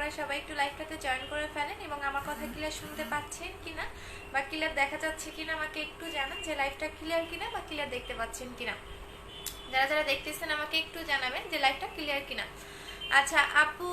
করে সবাই একটু লাইভটাতে জয়েন করে ফেলেন এবং আমার কথা ক্লিয়ার শুনতে পাচ্ছেন কিনা বা ক্লিয়ার দেখা যাচ্ছে কিনা আমাকে একটু জানান যে লাইভটা ক্লিয়ার কিনা বা ক্লিয়ার দেখতে পাচ্ছেন কিনা। যারা যারা দেখতেছেন আমাকে একটু জানাবেন যে লাইভটা ক্লিয়ার কিনা। আচ্ছা আপু,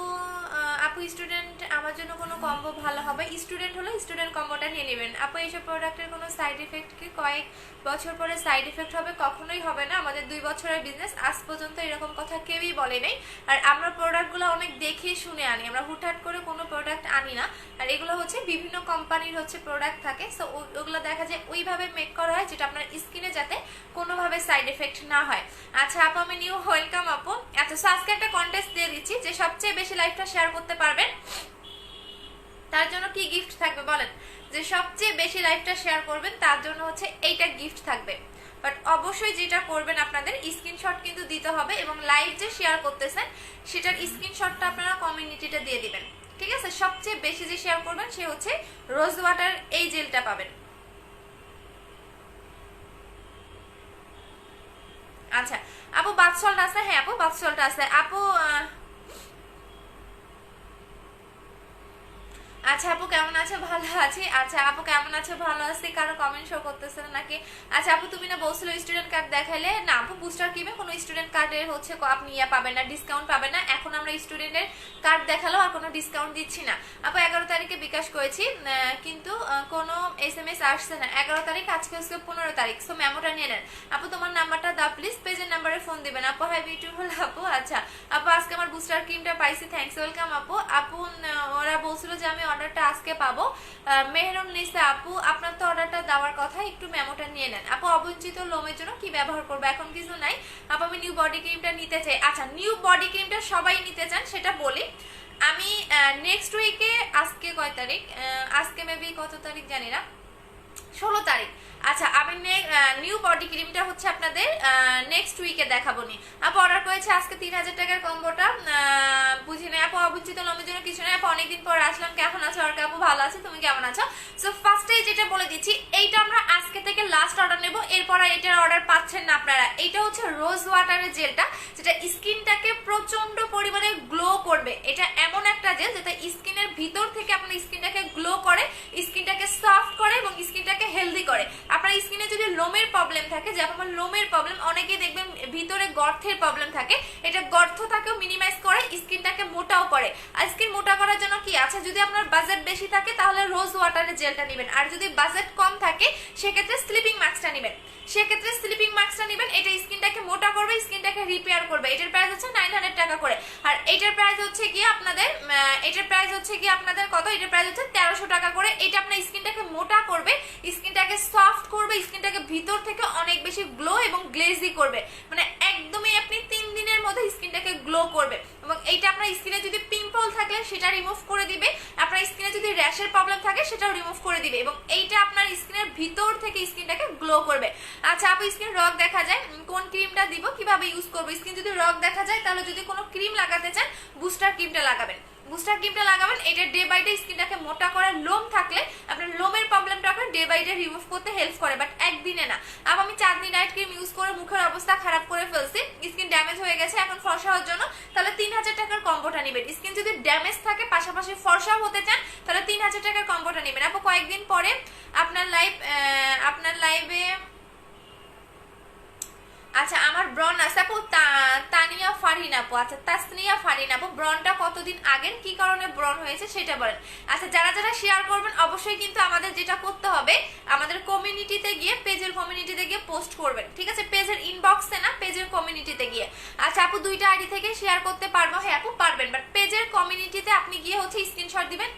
আপু স্টুডেন্ট আমার জন্য কোনো কম্বো ভালো হবে? স্টুডেন্ট হলে স্টুডেন্ট কম্বোটা নিয়ে নেবেন। আপু এইসব প্রোডাক্টের কোনো সাইড এফেক্ট কি কয়েক বছর পরে সাইড এফেক্ট হবে? কখনোই হবে না। আমাদের 2 বছরের বিজনেস, আজ পর্যন্ত এরকম কথা কেউই বলে নাই। আর আমরা প্রোডাক্টগুলো অনেক দেখে শুনে আনি, আমরা হুটহাট করে কোনো প্রোডাক্ট আনি না। আর এগুলো হচ্ছে বিভিন্ন কোম্পানির হচ্ছে প্রোডাক্ট থাকে, সো ওগুলো দেখা যায় ওইভাবে মেক করা হয় যেটা আপনার স্কিনে যাতে কোনোভাবে সাইড এফেক্ট না হয়। আচ্ছা আপু আমি নিউ ওয়েলকাম আপু। আচ্ছা সো আজকে একটা কন্টেস্ট দিয়ে দিচ্ছি, যে সবচেয়ে বেশি লাইভটা শেয়ার করতে পারবেন তার জন্য কি গিফট থাকবে বলেন? যে সবচেয়ে বেশি লাইভটা শেয়ার করবেন তার জন্য হচ্ছে এইটা গিফট থাকবে। বাট অবশ্যই যেটা করবেন আপনাদের স্ক্রিনশট কিন্তু দিতে হবে এবং লাইভ যে শেয়ার করতেছেন সেটার স্ক্রিনশটটা আপনারা কমিউনিটিতে দিয়ে দিবেন, ঠিক আছে? সবচেয়ে বেশি যে শেয়ার করবেন সে হচ্ছে রোজ ওয়াটার এই জেলটা পাবেন। আচ্ছা আপু বাথ সল্ট আছে? হ্যাঁ আপু বাথ সল্ট আছে আপু। আচ্ছা আপু কেমন আছো? ভালো আছি। আচ্ছা আপু কেমন আছো? ভালো আছি। কারো কমেন্ট শো করতেছে না নাকি? আচ্ছা আপু তুমি না বলছিলে স্টুডেন্ট কার্ড দেখাইলে না আপু, বুস্টার কিমে কোনো স্টুডেন্ট কার্ডের হচ্ছে আপনি পাবেন না, ডিসকাউন্ট পাবেন না। এখন আমরা স্টুডেন্টের কার্ড দেখালো আর কোনো ডিসকাউন্ট দিচ্ছি না আপু। 11 তারিখে বিকাশ করেছি কিন্তু কোনো SMS আসছে না। 11 তারিখ, আজকে হচ্ছে 15 তারিখ। সো মেমোটা নিয়ে নেন আপু। তোমার নাম্বারটা দাও প্লিজ, পেজের নাম্বারে ফোন দিবেন আপু। হাই বিউটিফুল আপু। আচ্ছা আপু আজকে আমার বুস্টার ক্রিমটা পাইছি, থ্যাঙ্কস ওয়েলকাম আপু। আপু ওরা বলছিল যে আমি অর্ডারটা আজকে পাবো। মেহরুন নিসা আপু আপনার তো অর্ডারটা দেওয়ার কথা, একটু মেমোটা নিয়ে নেন আপু। অবঞ্চিত লোমের জন্য কি ব্যবহার করবো? এখন কিছু নাই আপু, আমি নিউ বডি ক্রিমটা নিতে চাই। আচ্ছা নিউ বডি ক্রিমটা সবাই নিতে চান সেটা বলি আমি। নেক্সট উইকে, আজকে কয় তারিখ? আজকে মেবি কত তারিখ জানি না, 16 তারিখ। আচ্ছা আমি নিউ বডি ক্রিমটা হচ্ছে আপনাদের নেক্সট উইকে দেখাবো নি আপু। অর্ডার করেছে আজকে 3000 টাকার কম্বোটা, বুঝি না আপু। অবঞ্চিত লোমের জন্য কিছু নেই আপু, অনেকদিন পর আসলাম। কেমন আছো? আর আপু ভালো আছে, তুমি কেমন আছো? সো ফার্স্টেই যেটা বলে দিচ্ছি, এইটা আমরা আজকে থেকে লাস্ট অর্ডার নেব, এরপর আর এটার অর্ডার পাচ্ছেন না আপনারা। এইটা হচ্ছে রোজ ওয়াটারের জেলটা, যেটা স্কিনটাকে প্রচন্ড পরিমাণে গ্লো করবে। এটা এমন একটা জেল যেটা স্কিনের ভিতর থেকে আপনার স্কিনটাকে গ্লো করে, স্কিনটাকে সফট করে এবং স্কিনটাকে হেলদি করে। আপনার স্কিনে যদি লোমের প্রবলেম থাকে, যেমন আমার লোমের প্রবলেম, অনেকেই দেখবেন ভিতরে গর্তের প্রবলেম থাকে, এটা গর্তটাকেও মিনিমাইজ করে, স্কিনটাকে মোটাও করে। আর স্কিন মোটা করার জন্য কি আছে, যদি আপনার বাজেট বেশি থাকে তাহলে রোজ ওয়াটারের জেলটা নেবেন, আর যদি বাজেট কম থাকে সেক্ষেত্রে স্লিপিং মাস্কটা নেবেন। সেক্ষেত্রে স্লিপিং মাস্কটা নেবেন, এটা স্কিনটাকে মোটা করবে, স্কিনটাকে রিপেয়ার করবে। এটার প্রাইস হচ্ছে 900 টাকা করে। আর এটার প্রাইস হচ্ছে কি আপনাদের, এটার প্রাইস হচ্ছে কি আপনাদের কত? এটার প্রাইস হচ্ছে 1300 টাকা করে। এটা আপনার স্কিনটাকে মোটা করবে, স্কিনটাকে সফট করবে, স্কিনটাকে ভিতর থেকে অনেক বেশি গ্লো এবং গ্লেজি করবে। মানে একদমই আপনি 3 দিনের মধ্যে স্কিনটাকে গ্লো করবে। এবং এইটা আপনার স্কিনে যদি পিম্পল থাকলে সেটা রিমুভ করে দিবে, আপনার স্কিনে যদি র্যাশের প্রবলেম থাকে সেটাও রিমুভ করে দিবে, এবং এইটা আপনার স্কিনের ভিতর থেকে স্কিনটাকে গ্লো করবে। আচ্ছা আপু স্কিন রক দেখা যায়, কোন ক্রিমটা দিব, কিভাবে ইউজ করবো? স্কিন যদি রক দেখা যায় তাহলে যদি কোনো ক্রিম লাগাতে চান বুস্টার ক্রিমটা লাগাবেন, বুস্টার ক্রিমটা লাগাবেন। এটা ডে বাই ডে স্কিনটাকে মোটা করে, লোম থাকলে আপনার লোমের প্রবলেমটাকে ডে বাই ডে রিমুভ করতে হেল্প করে, বাট একদিনে না। আর আমি চাঁদনি নাইট ক্রিম ইউজ করে মুখের অবস্থা খারাপ করে ফেলছি, স্কিন ড্যামেজ হয়ে গেছে, এখন ফর্সা হওয়ার জন্য তাহলে 3000 টাকার কম্বোটা নেবেন। স্কিন যদি ড্যামেজ থাকে পাশাপাশি ফর্সাও হতে চান তাহলে 3000 টাকার কম্বোটা নেবেন আপু। কয়েকদিন পরে আপনার লাইভে আচ্ছা আমার ব্রন আছে আপু, তানিয়া ফারিন আপু। আচ্ছা তাসনিয়া ফারিন আপু, ব্রনটা কতদিন আগের, কি কারণে ব্রন হয়েছে সেটা বলেন। আচ্ছা যারা যারা শেয়ার করবেন অবশ্যই কিন্তু আমাদের যেটা করতে হবে, আমাদের কমিউনিটিতে গিয়ে, পেজের কমিউনিটিতে গিয়ে পোস্ট করবেন, ঠিক আছে? পেজের ইনবক্সে না, পেজের কমিউনিটিতে গিয়ে। আচ্ছা আপু 2টা আইডি থেকে শেয়ার করতে পারবো? হ্যাঁ আপু পারবেন, বাট পেজের কমিউনিটিতে আপনি গিয়ে হচ্ছে স্ক্রিনশট দিবেন,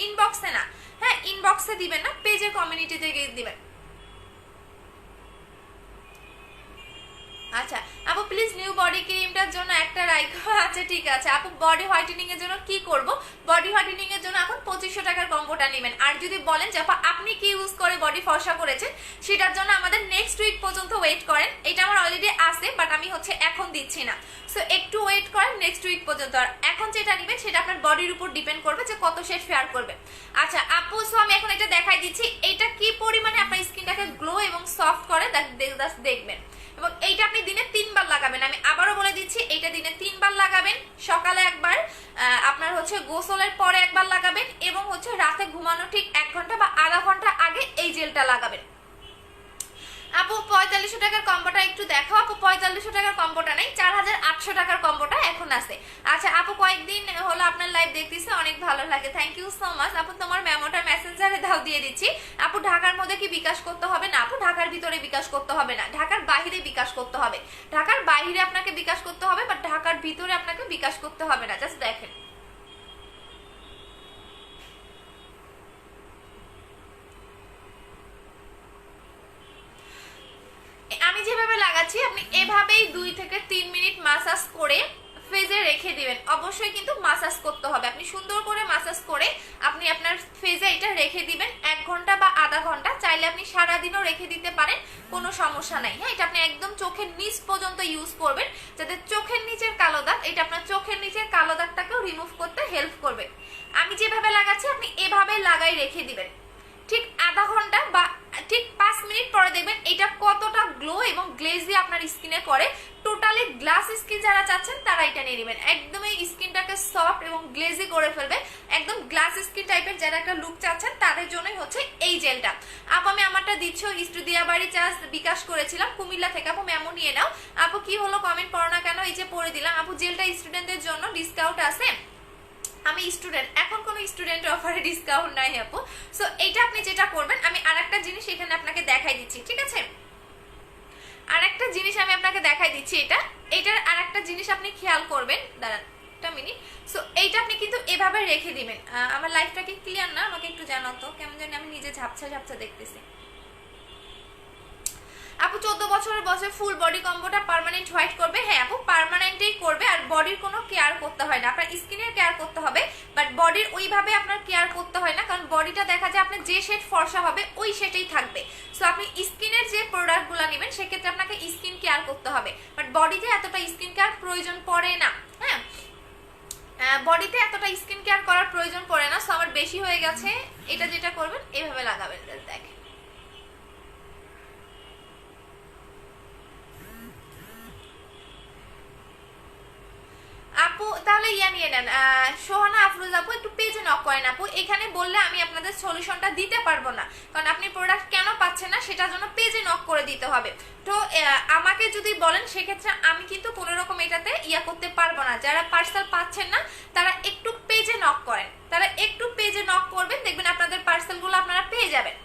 ইনবক্সে না। হ্যাঁ ইনবক্সে দিবেন না, পেজের কমিউনিটিতে গিয়ে দিবেন। আচ্ছা আপু প্লিজ নিউ বডি ক্রিমটার জন্য একটা রাইখো। আচ্ছা ঠিক আছে আপু। বডি হোয়াইটেনিং এর জন্য কি করব? বডি হোয়াইটেনিং এর জন্য এখন 2500 টাকার কম্বোটা নেবেন। আর যদি বলেন যে আপনি কি ইউজ করে বডি ফর্সা করেছেন, সেটার জন্য আমাদের নেক্সট উইক পর্যন্ত ওয়েট করেন। এটা আমার অলরেডি আছে, বাট আমি হচ্ছে এখন দিচ্ছি না, সো একটু ওয়েট করেন নেক্সট উইক পর্যন্ত। আর এখন যেটা নেবেন সেটা আপনার বডির উপর ডিপেন্ড করবে যে কত শেড ফেয়ার করবে। আচ্ছা আপু সো আমি এখন এটা দেখাই দিচ্ছি, এটা কি পরিমাণে আপনার স্কিনটাকে গ্লো এবং সফট করে দেখবেন। এবং এইটা আপনি দিনে 3 বার লাগাবেন। আমি আবারও বলে দিচ্ছি, এইটা দিনে 3 বার লাগাবেন। সকালে একবার, আপনার হচ্ছে গোসলের পরে একবার লাগাবেন, এবং হচ্ছে রাতে ঘুমানো ঠিক 1 ঘন্টা বা আধা ঘন্টা আগে এই জেলটা লাগাবেন। আপু 4500 টাকার কম্বোটা একটু দেখো। আপু 4500 টাকার কম্বোটা নেই, 4800 টাকার কম্বোটা এখন আছে। আচ্ছা আপু, কয়েকদিন হলো আপনার লাইভ দেখতেছি, অনেক ভালো লাগে, থ্যাংক ইউ সো মাচ। আপু তোমার মেমোটা মেসেঞ্জারে দাও, দিয়ে দিচ্ছি। আপু ঢাকার মধ্যে কি বিকাশ করতে হবে? না আপু, ঢাকার ভিতরে বিকাশ করতে হবে না, ঢাকার বাইরে বিকাশ করতে হবে। ঢাকার বাইরে আপনাকে বিকাশ করতে হবে, বাট ঢাকার ভিতরে আপনাকে বিকাশ করতে হবে না। জাস্ট দেখেন, আমি যেভাবে লাগাচ্ছি আপনি এভাবেই 2 থেকে 3 মিনিট মাসাজ করে ফেজে রেখে দিবেন। অবশ্যই কিন্তু মাসাজ করতে হবে, আপনি সুন্দর করে মাসাজ করে আপনি আপনার ফেজে এটা রেখে দিবেন 1 ঘন্টা বা আধা ঘন্টা। চাইলে আপনি সারাদিনও রেখে দিতে পারেন, কোনো সমস্যা নাই। হ্যাঁ, এটা আপনি একদম চোখের নিচ পর্যন্ত ইউজ করবেন, যাতে চোখের নিচের কালো দাগ, এটা আপনার চোখের নিচের কালো দাগটাকেও রিমুভ করতে হেল্প করবে। আমি যেভাবে লাগাচ্ছি আপনি এভাবে লাগাই রেখে দিবেন। ঠিক আধা ঘন্টা বা ঠিক 5 মিনিট পরে দেখবেন এটা কতটা গ্লো এবং গ্লেজি আপনার স্কিনে করে। টোটালি গ্লাস স্কিন যারা চাচ্ছেন তারা এটা নিয়ে নেবেন, একদমই স্কিনটাকে সফট এবং গ্লেজি করে ফেলবে। একদম গ্লাস স্কিন টাইপের যারা একটা লুক চাচ্ছেন তাদের জন্যই হচ্ছে এই জেলটা। আপু আমি আমারটা দিচ্ছ দিয়াবাড়ি চার্জ বিকাশ করেছিলাম কুমিল্লা থেকে। আপু মেমো নিয়ে নাও। আপু কি হলো, কমেন্ট পড়ো না কেন? এই যে পড়ে দিলাম। আপু জেলটা স্টুডেন্টদের জন্য ডিসকাউন্ট আছে, আমি স্টুডেন্ট, এখন কোনো স্টুডেন্ট অফারে ডিসকাউন্ট নাই আপু। সো এটা আপনি যেটা করবেন, আমি আরেকটা জিনিস এখানে আপনাকে দেখাই দিচ্ছি, ঠিক আছে? আরেকটা জিনিস আমি আপনাকে দেখাই দিচ্ছি, এটার আরেকটা জিনিস আপনি খেয়াল করবেন, দাঁড়ান একটা মিনিট। সো এইটা আপনি কিন্তু এভাবে রেখে দিবেন। আমার লাইফটা কি ক্লিয়ার না? আমাকে একটু জানাও তো, কেমন জানি আমি নিজে ঝাপসা ঝাপসা দেখতেছি। আপু 14 বছরের বয়সে ফুল বডি কম্বোটা পার্মানেন্ট হোয়াইট করবে? হ্যাঁ আপু, পার্মানেন্টই করবে। আর বডির কোনো কেয়ার করতে হয় না, আপনার স্কিনের কেয়ার করতে হবে, বাট বডির ওইভাবে আপনার কেয়ার করতে হয় না, কারণ বডিটা দেখা যায় আপনার যে শেড ফর্সা হবে ওই শেডেই থাকবে। সো আপনি স্কিনের যে প্রোডাক্টগুলো নেবেন সেক্ষেত্রে আপনাকে স্কিন কেয়ার করতে হবে, বাট বডিতে এতটা স্কিন কেয়ার প্রয়োজন পড়ে না। হ্যাঁ, বডিতে এতটা স্কিন কেয়ার করার প্রয়োজন পড়ে না। সো আমার বেশি হয়ে গেছে, এটা যেটা করবেন এভাবে লাগাবেন। দেখেন আপু, তাহলে ইয়া নিয়ে নেন, সোহানা আফরোজ আপু একটু পেজে নক করেন আপু। এখানে বললে আমি আপনাদের সলিউশনটা দিতে পারবো না, কারণ আপনি প্রোডাক্ট কেন পাচ্ছেন না সেটার জন্য পেজে নক করে দিতে হবে। তো আমাকে যদি বলেন সেক্ষেত্রে আমি কিন্তু কোনো রকম এটাতে ইয়া করতে পারবো না। যারা পার্সেল পাচ্ছেন না তারা একটু পেজে নক করেন, তারা একটু পেজে নক করবেন, দেখবেন আপনাদের পার্সেলগুলো আপনারা পেয়ে যাবেন।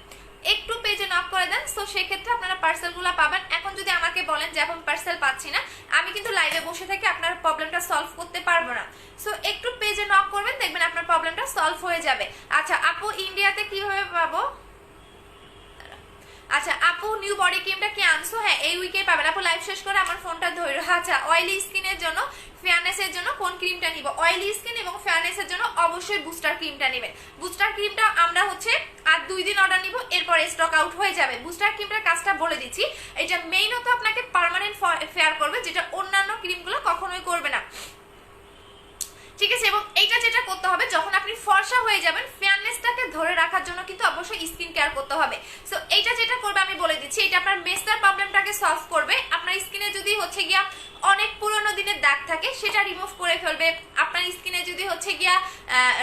একটু পেজে নক করে দেন, সো সেক্ষেত্রে আপনারা পার্সেলগুলো পাবেন। এখন যদি আমাকে বলেন যে এখন পার্সেল পাচ্ছি না, আমি কিন্তু লাইভে বসে থেকে আপনার প্রবলেমটা সলভ করতে পারবো না। সো একটু পেজে নক করবেন, দেখবেন আপনার প্রবলেমটা সলভ হয়ে যাবে। আচ্ছা আপু, ইন্ডিয়াতে কিভাবে পাবো? আচ্ছা আপু, নিউ বডি ক্রিমটা কি আনছো? হ্যাঁ, এই উইকে পাবেন আপু। লাইভ শেষ করে আমার ফোনটা ধরো। আচ্ছা, অয়েলি স্কিনের জন্য, ফেয়ারনেসের জন্য কোন ক্রিমটা নিব? অয়েলি স্কিন এবং ফেয়ারনেসের জন্য অবশ্যই বুস্টার ক্রিমটা নেবেন। বুস্টার ক্রিমটা আমরা হচ্ছে আর 2 দিন অর্ডার নিব, এরপরে স্টক আউট হয়ে যাবে। বুস্টার ক্রিমটার কাজটা বলে দিচ্ছি, এটা মেইনত আপনাকে পার্মানেন্ট ফেয়ার করবে, যেটা অন্যান্য ক্রিমগুলো কখনোই করবে না, ঠিক আছে? এবং এইটা যেটা করতে হবে, যখন আপনি ফর্সা হয়ে যাবেন ফেয়ারনেসটাকে ধরে রাখার জন্য কিন্তু অবশ্যই স্কিন কেয়ার করতে হবে। সো এইটা যেটা করবে আমি বলে দিচ্ছি, এটা আপনার মেস্টার প্রবলেমটাকে সলভ করবে। আপনার স্কিনে যদি হচ্ছে গিয়া অনেক পুরনো দিনের দাগ থাকে সেটা রিমুভ করে ফেলবে। আপনার স্কিনে যদি হচ্ছে গিয়া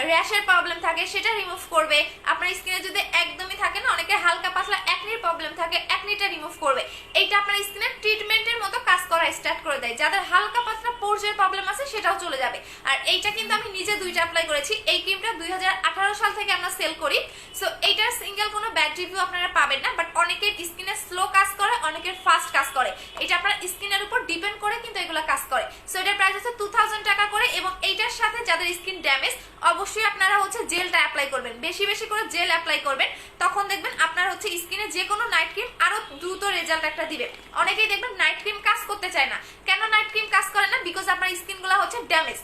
র্যাশের প্রবলেম থাকে সেটা রিমুভ করবে। আপনার স্কিনে যদি একদমই থাকে না, অনেকের হালকা পাতলা একনির প্রবলেম থাকে, একনিটা রিমুভ করবে। এইটা আপনার স্কিনের ট্রিটমেন্টের মতো কাজ করা স্টার্ট করে দেয়। যাদের হালকা পাতলা পোর্সের প্রবলেম আছে সেটাও চলে যাবে। আর এইটা কিন্তু আমি নিজে 2টা অ্যাপ্লাই করেছি। এই ক্রিমটা 2018 সাল থেকে আমরা সেল করি। সো এইটার সিঙ্গেল কোনো ব্যাড রিভিউ আপনারা পাবেন না, বাট অনেকের স্কিনে স্লো কাজ করে, অনেকের ফাস্ট কাজ করে। এটা আপনার স্কিনের উপর ডিপেন্ড করে কিন্তু এগুলো কাজ করে। সো এটার প্রাইস হচ্ছে 2000 টাকা করে। এবং এইটার সাথে যাদের স্কিন ড্যামেজ, অবশ্যই আপনারা হচ্ছে জেলটা অ্যাপ্লাই করবেন, বেশি বেশি করে জেল অ্যাপ্লাই করবেন। তখন দেখবেন আপনার হচ্ছে স্কিনে যে কোনো নাইট ক্রিম আরো দ্রুত রেজাল্ট একটা দিবে। অনেকেই দেখবেন নাইট ক্রিম কাজ করতে চায় না। কেন নাইট ক্রিম কাজ করে না? বিকজ আপনার স্কিনগুলো হচ্ছে ড্যামেজ।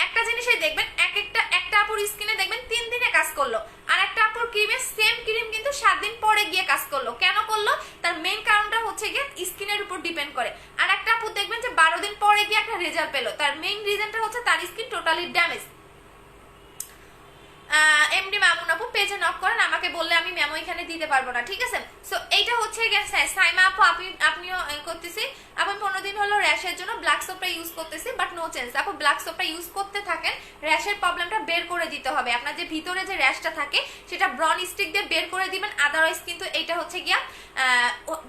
একটা জিনিসই দেখবেন, একটা আপুর স্কিনে দেখবেন 3 দিনে কাজ করলো, আর একটা আপুর ক্রিমে সেম ক্রিম কিন্তু 7 দিন পরে গিয়ে কাজ করলো। কেন করলো? তার মেইন কারণটা হচ্ছে গিয়ে স্কিনের উপর ডিপেন্ড করে। আর একটা আপু দেখবেন যে 12 দিন পরে গিয়ে একটা রেজাল্ট পেলো, তার মেইন রিজনটা হচ্ছে তার skin totally damage. MD Mamun আপু, পেজে পেজে নক করেন, আমাকে বললে আমি মেমো এখানে দিতে পারবো না, ঠিক আছে। সো এইটা হচ্ছে সাইমা আপু, আপনিও করতেছি। আপনি 15 দিন হলো র্যাশের জন্য ব্ল্যাক সোপটা ইউজ করতেছি, বাট নো চেঞ্জ। আপু ব্ল্যাক সোপটা ইউজ করতে থাকেন, র্যাশের প্রবলেমটা বের করে দিতে হবে। আপনার যে ভিতরে যে র্যাশটা থাকে সেটা ব্রন স্টিক দিয়ে বের করে দিবেন, আদারওয়াইজ কিন্তু এটা হচ্ছে গিয়া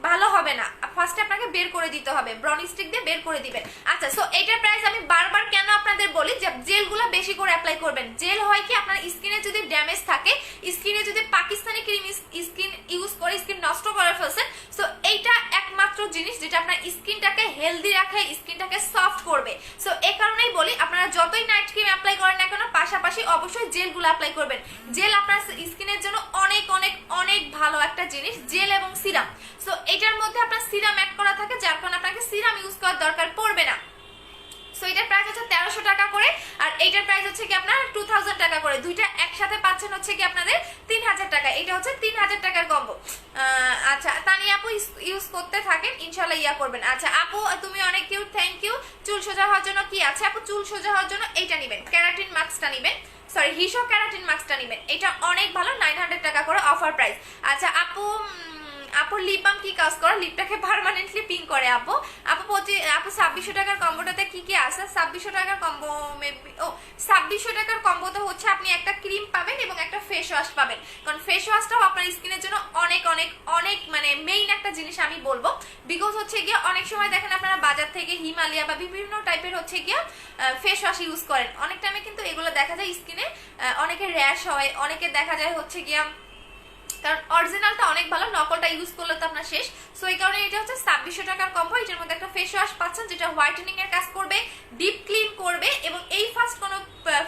ভালো হবে না। ফার্স্টে আপনাকে বের করে দিতে হবে, ব্রন স্টিক দিয়ে বের করে দিবেন। আচ্ছা, সো এটার প্রাইস আমি বারবার কেন আপনাদের বলি যে জেলগুলো বেশি করে অ্যাপ্লাই করবেন। জেল হয় কি, আপনার স্কিনে যদি ড্যামেজ থাকে, স্কিনে যদি পাকিস্তানি ক্রিম স্কিন ইউজ করে স্কিন নষ্ট করে ফেলছেন, সো এইটা একমাত্র জিনিস যেটা আপনার স্কিনটাকে হেলদি রাখে, স্কিনটাকে সফট করবে। সো এই কারণেই বলি আপনারা যতই নাইট ক্রিম অ্যাপ্লাই করেন না কেন, পাশাপাশি অবশ্যই জেলগুলো অ্যাপ্লাই করবেন। জেল আপনার স্কিনের জন্য অনেক অনেক অনেক ভালো একটা জিনিস, জেল এবং সিরাম। সো এটার মধ্যে আপনার সিরাম অ্যাড করা থাকে, যার কারণে আপনাকে সিরাম ইউজ করার দরকার পড়বে না। সো এটার প্রাইস হচ্ছে 1300 টাকা করে, আর এইটার প্রাইস হচ্ছে কি আপনার 2000 টাকা করে। দুইটা একসাথে পাচ্ছেন হচ্ছে কি আপনাদের 3000 টাকা। এটা হচ্ছে 3000 টাকার কম্বো। আচ্ছা, তানিয়া আপু ইউজ করতে থাকেন, ইনশাআল্লাহ ইয়া করবেন। আচ্ছা আপু তুমি অনেক কিউট, থ্যাংক ইউ। চুল সোজা হওয়ার জন্য কি আছে আপু? চুল সোজা হওয়ার জন্য এইটা নেবেন, ক্যারাটিন মাস্কটা নেবেন, সরি হিসো ক্যারাটিন মাস্কটা নেবেন। এটা অনেক ভালো, 900 টাকা করে অফার প্রাইস। আচ্ছা আপু, আপুর লিপ বাম কি কাজ করে? লিপটাকে পার্মানেন্টলি পিঙ্ক করে। আপু 2600 টাকার কম্বোটাতে কি কি আছে? 2600 টাকার কম্বো, মেবি 2600 টাকার কম্বোতে হচ্ছে আপনি একটা ক্রিম পাবেন এবং একটা ফেস ওয়াশ পাবেন। কারণ ফেস ওয়াশটাও আপনার স্কিনের জন্য অনেক অনেক অনেক মানে মেইন একটা জিনিস আমি বলবো। বিকজ হচ্ছে গিয়ে অনেক সময় দেখেন আপনারা বাজার থেকে হিমালয়া বা বিভিন্ন টাইপের হচ্ছে গিয়ে ফেস ওয়াশ ইউজ করেন, অনেক টাইমে কিন্তু এগুলো দেখা যায় স্কিনে অনেকের র্যাশ হয়, অনেকে দেখা যায় হচ্ছে গিয়া, কারণ অরিজিনালটা অনেক ভালো, নকলটা ইউজ করলে তো আপনার শেষ। সো এই কারণে এটা হচ্ছে 2600 টাকার কম্বো। এটার মধ্যে একটা ফেস ওয়াশ পাচ্ছেন যেটা হোয়াইটেনিং এর কাজ করবে, ডিপ ক্লিন করবে, এবং এই ফার্স্ট কোনো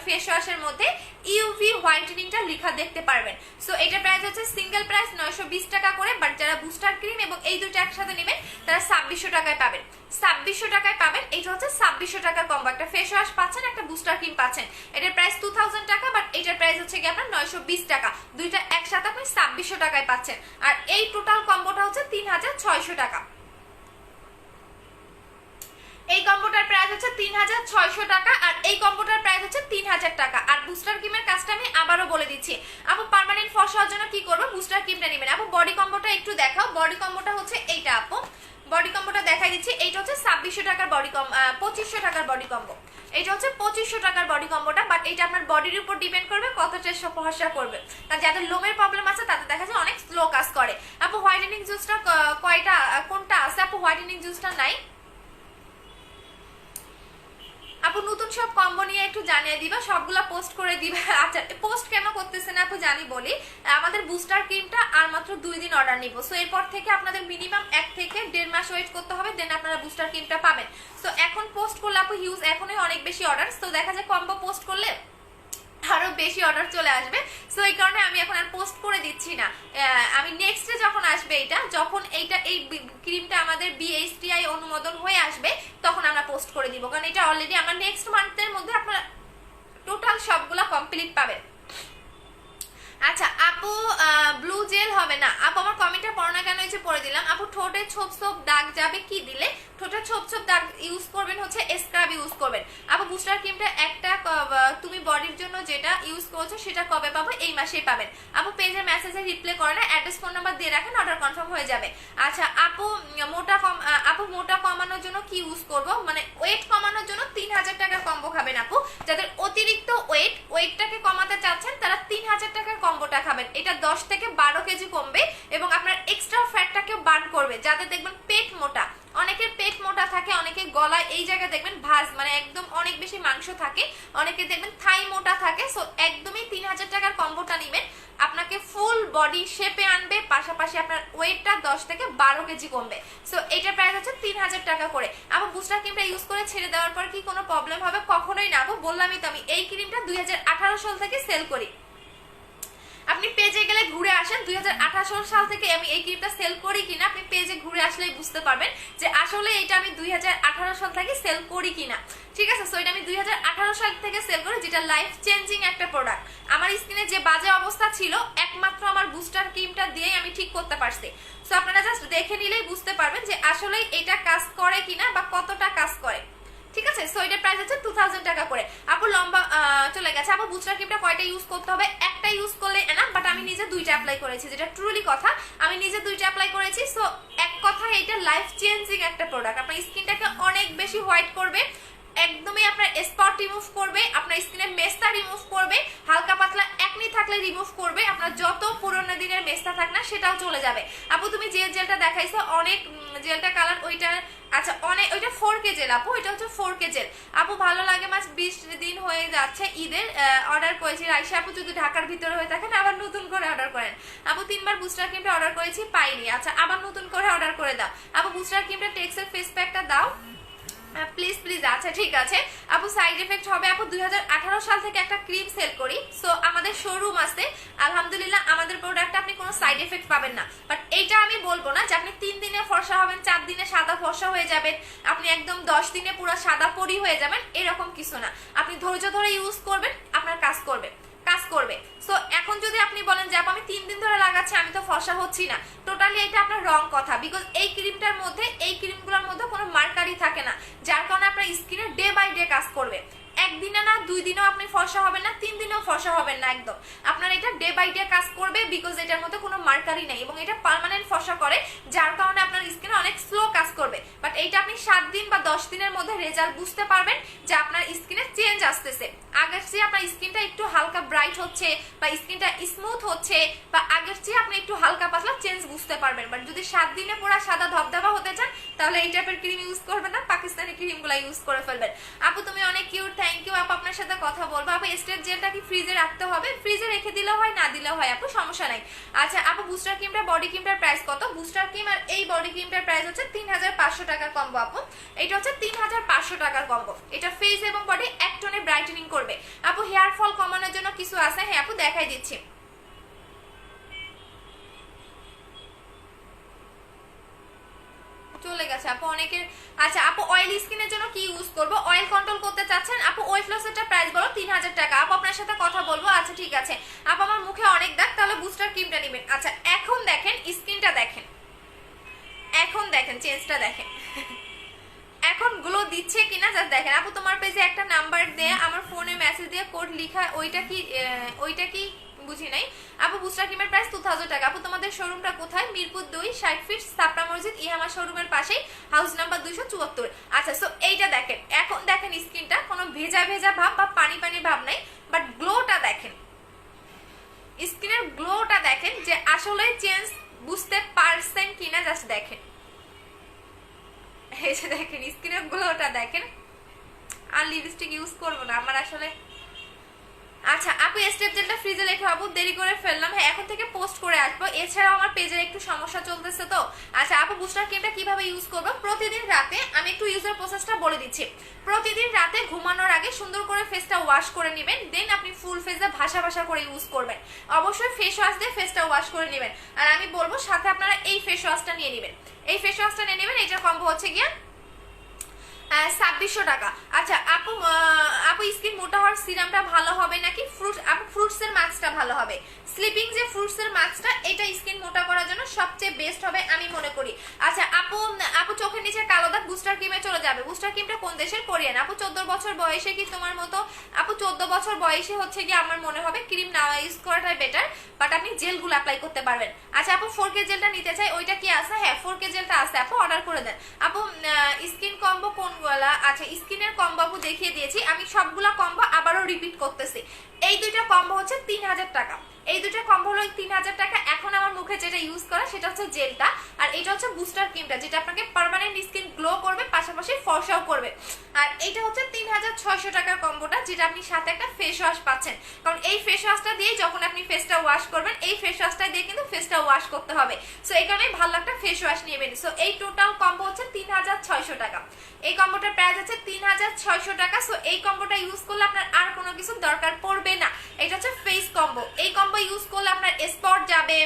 ফেস ওয়াশের মধ্যে ইউভি হোয়াইটেনিংটা লেখা দেখতে পারবেন। সো এটা প্রাইস হচ্ছে সিঙ্গেল প্রাইস 920 টাকা করে, বাট যারা বুস্টার ক্রিম এবং এই দুইটা একসাথে নেবেন তারা 2600 টাকায় পাবেন। 2600 টাকায় পাবেন। এটা হচ্ছে 2600 টাকার কম্বো, একটা ফেস ওয়াশ পাচ্ছেন, একটা বুস্টার ক্রিম পাচ্ছেন। এটার প্রাইস 2000 টাকা, বাট এটার প্রাইস হচ্ছে কি আপনার 920 টাকা। দুইটা একসাথে আপনি 2600 টাকায় পাচ্ছেন। আর এই টোটাল কম্বোটা হচ্ছে 3600 টাকা। এই কম্বোটার প্রাইস হচ্ছে 3600 টাকা, আর এই কম্বোটার প্রাইস হচ্ছে 3000 টাকা। আর বুস্টার ক্রিমের কাজটা আমি আবারও বলে দিচ্ছি। আপু পার্মানেন্ট ফর্সা হওয়ার জন্য কি করবো? বুস্টার ক্রিমটা নেবেন। আপু বডি কম্বোটা একটু দেখাও। বডি কম্বোটা হচ্ছে এইটা আপু, বডি কম্বোটা দেখাই দিচ্ছি। এইটা হচ্ছে 2600 টাকার বডি কম্বো, 2500 টাকার বডি কম্বো। এটা হচ্ছে 2500 টাকার বডি কম্বোটা, বাট এটা আপনার বডির উপর ডিপেন্ড করবে কতটা ফর্সা করবে। কারণ যাদের লোমের প্রবলেম আছে তাদের দেখা যায় অনেক স্লো কাজ করে। আপু হোয়াইটেনিং জুসটা কয়টা, কোনটা আছে আপু? হোয়াইটেনিং জুসটা নাই আপু, নতুন সব কম্বো নিয়ে একটু জানিয়ে দিবা, সবগুলা পোস্ট করে দিবা। আচ্ছা পোস্ট কেন করতেছেন আপু জানি বলি, আমাদের বুস্টার ক্রিমটা আর মাত্র 2 দিন অর্ডার নিব। সো এরপর থেকে আপনাদের মিনিমাম 1 থেকে 1.5 মাস ওয়েট করতে হবে, দেন আপনারা বুস্টার ক্রিমটা পাবেন। সো এখন পোস্ট করলে আপু হিউজ, এখনই অনেক বেশি অর্ডার, তো দেখা যায় কম্বো পোস্ট করলে আরো বেশি অর্ডার চলে আসবে। সো এই কারণে আমি এখন আর পোস্ট করে দিচ্ছি না। আমি নেক্সট ডে যখন আসবে এইটা, যখন এইটা এই ক্রিমটা আমাদের বিএসটিআই অনুমোদন হয়ে আসবে তখন আমরা পোস্ট করে দিব, কারণ এটা অলরেডি আমরা নেক্সট মান্থের মধ্যে আপনারা টোটাল সবগুলা কমপ্লিট পাবেন। আচ্ছা আপু ব্লু জেল হবে না আপু? আমার কমেন্টটা পড়ো না কেন, হচ্ছে পড়ে দিলাম। আপু ঠোঁটে ছোপ ছোপ দাগ যাবে কি দিলে? ঠোঁটে ছোপ ছোপ দাগ ইউজ করবেন হচ্ছে স্ক্রাব ইউজ করবেন। আপু বুস্টার ক্রিমটা একটা তুমি বডির জন্য যেটা ইউজ করছো সেটা কবে পাবো? এই মাসেই পাবেন। আপু পেজে মেসেজে রিপ্লাই করে না, অ্যাড্রেস ফোন নাম্বার দিয়ে রাখেন, অর্ডার কনফার্ম হয়ে যাবে। আচ্ছা আপু মোটা কমানোর জন্য কি ইউজ করব? মানে ওয়েট কমানোর জন্য 3000 টাকার কম্বো খাবেন আপু। যাদের অতিরিক্ত ওয়েটটাকে কমাতে চাচ্ছেন তারা 3000 টাকার কম্বোটা খাবেন। এটা 10 থেকে 12 কেজি কমবে এবং আপনার এক্সট্রা ফ্যাটটাকেও বার্ন করবে। যাদের দেখবেন পেট মোটা, অনেকের পেট মোটা থাকে, অনেকে গলায় এই জায়গায় দেখবেন ভাঁজ, মানে একদম অনেক বেশি মাংস থাকে, অনেকে দেখবেন থাই মোটা থাকে। সো একদমই 3000 টাকার কম্বোটা নেবেন, আপনাকে ফুল বডি শেপে আনবে, পাশাপাশি আপনার ওয়েটটা 10 থেকে 12 কেজি কমবে। সো এটার প্রাইস হচ্ছে 3000 টাকা করে। আমার বুস্টার ক্রিমটা ইউজ করে ছেড়ে দেওয়ার পর কি কোনো প্রবলেম হবে? কখনোই না। বললামই তো আমি এই ক্রিমটা 2018 সাল থেকে সেল করি। আপনি পেজে গেলে ঘুরে আসেন, 2018 সাল থেকে আমি এই ক্রিমটা সেল করি কিনা আপনি পেজে ঘুরে আসলেই বুঝতে পারবেন যে আসলে এটা আমি 2018 সাল থেকে সেল করি কিনা। ঠিক আছে, সো এটা আমি 2018 সাল থেকে সেল করি, যেটা লাইফ চেঞ্জিং একটা প্রোডাক্ট। আমার স্কিনে যে বাজে অবস্থা ছিল একমাত্র আমার বুস্টার ক্রিমটা দিয়েই আমি ঠিক করতে পারছি। সো আপনারা জাস্ট দেখে নিলেই বুঝতে পারবেন যে আসলে এটা কাজ করে কিনা বা কতটা কাজ করে। ঠিক আছে, সো এটার প্রাইস হচ্ছে 2000 টাকা করে। আপু লম্বা চলে গেছে। আপু বুস্টার ক্রিমটা কয়টা ইউজ করতে হবে? একটা ইউজ করলে না, বাট আমি নিজে 2টা অ্যাপ্লাই করেছি, যেটা ট্রুলি কথা, আমি নিজে 2টা অ্যাপ্লাই করেছি। সো এক কথায় এটা লাইফ চেঞ্জিং একটা প্রোডাক্ট, আপনার স্কিনটাকে অনেক বেশি হোয়াইট করবে, একদমই আপনার স্পট রিমুভ করবে, আপনার স্কিনের মেস্তা রিমুভ করবে, হালকা পাতলা একনি থাকলে রিমুভ করবে, আপনার যত পুরোনো দিনের মেস্তা থাক না সেটাও চলে যাবে। আপু তুমি যে জেলটা দেখাইছো অনেক জেলটা কালার ওইটা, আচ্ছা অনেক, ওইটা 4K জেল আপু, এটা হচ্ছে 4K জেল আপু। ভালো লাগে মাস 20 দিন হয়ে যাচ্ছে ঈদের, অর্ডার করেছি। রাইসা আপু যদি ঢাকার ভিতরে হয়ে থাকেন আবার নতুন করে অর্ডার করেন আপু। 3বার বুস্টার ক্রিমটা অর্ডার করেছি, পাইনি, আচ্ছা আবার নতুন করে অর্ডার করে দাও আপু। বুস্টার ক্রিমটা টেক্সের ফেস প্যাকটা দাও প্লিজ প্লিজ। আচ্ছা ঠিক আছে আপু, সাইড এফেক্ট হবে আপু। 2018 সাল থেকে একটা ক্রিম সেল করি, সো আমাদের শোরুম আছে আলহামদুলিল্লাহ, আমাদের প্রোডাক্টে আপনি কোনো সাইড এফেক্ট পাবেন না। বাট এইটা আমি বলবো না যে আপনি 3 দিনে ফর্সা হবেন, 4 দিনে সাদা ফর্সা হয়ে যাবেন, আপনি একদম 10 দিনে পুরো সাদা পরি হয়ে যাবেন, এরকম কিছু না। আপনি ধৈর্য ধরে ইউজ করবেন, আপনার কাজ করবে। সো এখন যদি আপনি বলেন যে আমি 3 দিন ধরে লাগাচ্ছি আমি তো ফর্সা হচ্ছি না, টোটালি এটা আপনার রং কথা। বিকজ এই ক্রিমটার মধ্যে, এই ক্রিমগুলোর মধ্যে কোনো মার্কারি থাকে না, যার কারণে আপনার স্কিনে ডে বাই ডে কাজ করবে। একদিনে না, 2 দিনেও আপনি ফর্সা হবেন না, 3 দিনেও ফর্সা হবেন না, একদম আপনার এটা ডে বাই ডে কাজ করবে। বিকজ এটার মধ্যে কোনো মার্কারি নেই এবং এটা পার্মানেন্ট ফর্সা করে, যার কারণে আপনার স্কিনে অনেক স্লো কাজ করবে। বাট এইটা আপনি 7 দিন বা 10 দিনের মধ্যে রেজাল্ট বুঝতে পারবেন যে আপনার স্কিনে চেঞ্জ আসতেছে। আগের চেয়ে আপনার স্কিনটা একটু হালকা ব্রাইট হচ্ছে বা স্কিনটা স্মুথ হচ্ছে, বা আগের চেয়ে আপনি একটু হালকা পাতলা চেঞ্জ বুঝতে পারবেন। বাট যদি 7 দিনে পুরো সাদা ধবধবা হতে চান তাহলে এই টাইপের ক্রিম ইউজ করবেন না, পাকিস্তানি ক্রিমগুলো ইউজ করে ফেলবেন। আপু তুমি অনেক কিউট, থ্যাংক ইউ আপু। আপনার সাথে কথা বলবো আপু, স্টেট জেলটা কি ফ্রিজে রাখতে হবে? ফ্রিজে রেখে দিলেও হয়, না দিলেও হয় আপু, সমস্যা নাই। আচ্ছা আপু, বুস্টার ক্রিমটা বডি ক্রিমটার প্রাইস কত? বুস্টার ক্রিম আর এই বডি ক্রিমটার প্রাইস হচ্ছে 3500 টাকার কম্বো আপু। এটা হচ্ছে 3500 টাকার কম্বো। এটা ফেস এবং বডি এক টোনে ব্রাইটেনিং করবে আপু। হেয়ার ফল কমানোর জন্য কিছু আছে, হ্যাঁ আপু দেখাই দিচ্ছি। চলে গেছে আপু অনেকের। আচ্ছা আপু, অয়েলি স্কিনের জন্য কি ইউজ করব? অয়েল কন্ট্রোল করতে চাচ্ছেন আপু, ওয়েট লসেরটা প্রাইস বলো 3000 টাকা আপু। আপনার সাথে কথা বলবো, আচ্ছা ঠিক আছে আপু। আমার মুখে অনেক দাগ, তাহলে বুস্টার ক্রিমটা নেবেন। আচ্ছা এখন দেখেন স্কিনটা, দেখেন এখন দেখেন চেঞ্জটা দেখেন এখন গ্লো দিচ্ছে কিনা জাস্ট দেখেন আপু। তোমার পেজে একটা নাম্বার দিয়ে আমার ফোনে মেসেজ দিয়ে কোড লিখা, ওইটা কি বুঝি নাই আপু। বুস্টার ক্রিমের প্রাইস 2000 টাকা আপু। তোমাদের শোরুমটা কোথায়? মিরপুর 2, 60 ফিট, সাপড়া মসজিদ, ইহামা শোরুমের পাশেই, হাউস নাম্বার 274। আচ্ছা সো এইটা দেখেন, এখন দেখেন স্কিনটা কোনো ভেজা ভেজা ভাব বা পানি পানি ভাব নাই, বাট গ্লোটা দেখেন, স্কিনের গ্লোটা দেখেন যে আসলে চেঞ্জ বুঝতে পারছেন কিনা, জাস্ট দেখেন, এই যে দেখেন স্কিনের গ্লোটা দেখেন। আর লিপস্টিক ইউজ করবো না আমার আসলে। আচ্ছা আপু, স্টেপ জেলটা ফ্রিজে রেখে আপু, দেরি করে ফেললাম, হ্যাঁ এখন থেকে পোস্ট করে আসবো। এছাড়াও আমার পেজের একটু সমস্যা চলতেছে তো। আচ্ছা আপু, বুস্টার ক্রিমটা কিভাবে ইউজ করবো? প্রতিদিন রাতে, আমি একটু ইউজার প্রসেসটা বলে দিচ্ছি। প্রতিদিন রাতে ঘুমানোর আগে সুন্দর করে ফেসটা ওয়াশ করে নেবেন, দেন আপনি ফুল ফেসে ভাসা ভাসা করে ইউজ করবেন। অবশ্যই ফেস ওয়াশ দিয়ে ফেসটা ওয়াশ করে নেবেন। আর আমি বলবো সাথে আপনারা এই ফেস ওয়াশটা নিয়ে নেবেন, এই ফেস ওয়াশটা নিয়ে নেবেন। এটার কম্বো হচ্ছে গিয়া 2600 টাকা। আচ্ছা আপু, আপু স্কিন মোটা হওয়ার সিরামটা ভালো হবে নাকি ফ্রুটসের মাস্কটা ভালো হবে? স্লিপিং যে ফ্রুটসের মাস্কটা, এটা স্কিন মোটা করার জন্য সবচেয়ে বেস্ট হবে আমি মনে করি। আচ্ছা আপু চোখের নিচে কালো দাগ বুস্টার ক্রিমে চলে যাবে। বুস্টার ক্রিমটা কোন দেশের? কোরিয়ান আপু। 14 বছর বয়সে কি তোমার মতো আপু? 14 বছর বয়সে হচ্ছে কি আমার মনে হবে ক্রিম না ইউজ করাটাই বেটার, বাট আপনি জেলগুলো অ্যাপ্লাই করতে পারবেন। আচ্ছা আপু, 4K জেলটা নিতে চাই, ওইটা কি আছে? হ্যাঁ 4K জেলটা আছে আপু, অর্ডার করে দেন আপু। স্কিন কম্বো কোনগুলা? আচ্ছা স্কিনের কম্বো আপু দেখিয়ে দিয়েছি, আমি সবগুলা কম্বো আবারও রিপিট করতেছি। এই দুইটা কম্বো হচ্ছে 3000 টাকা, এই দুইটা কম্বো হলো 3000 টাকা। এখন আমার মুখে যেটা ইউজ করা সেটা হচ্ছে জেলটা, আর এটা হচ্ছে বুস্টার ক্রিমটা, যেটা আপনাকে পার্মানেন্ট স্কিন গ্লো করবে, পাশাপাশি ফর্সাও করবে। আর এইটা হচ্ছে 3600 টাকার কম্বোটা, যেটা আপনি সাথে একটা ফেস ওয়াশ পাচ্ছেন। কারণ এই ফেস ওয়াশটা দিয়ে যখন আপনি ফেসটা ওয়াশ করবেন, এই ফেস ওয়াশটা দিয়ে কিন্তু ফেসটা ওয়াশ করতে হবে। সো এই কারণে ভালো একটা ফেস ওয়াশ নেবেন। সো এই টোটাল কম্বো হচ্ছে 3600 টাকা। এই কম্বোটার প্রাইস হচ্ছে 3600 টাকা। সো এই কম্বোটা ইউজ করলে আপনার আর কোনো কিছু দরকার পড়বে না। এটা হচ্ছে ফেস কম্বো। এই কম্বো ইউজ করলে আপনার স্পট যাবে,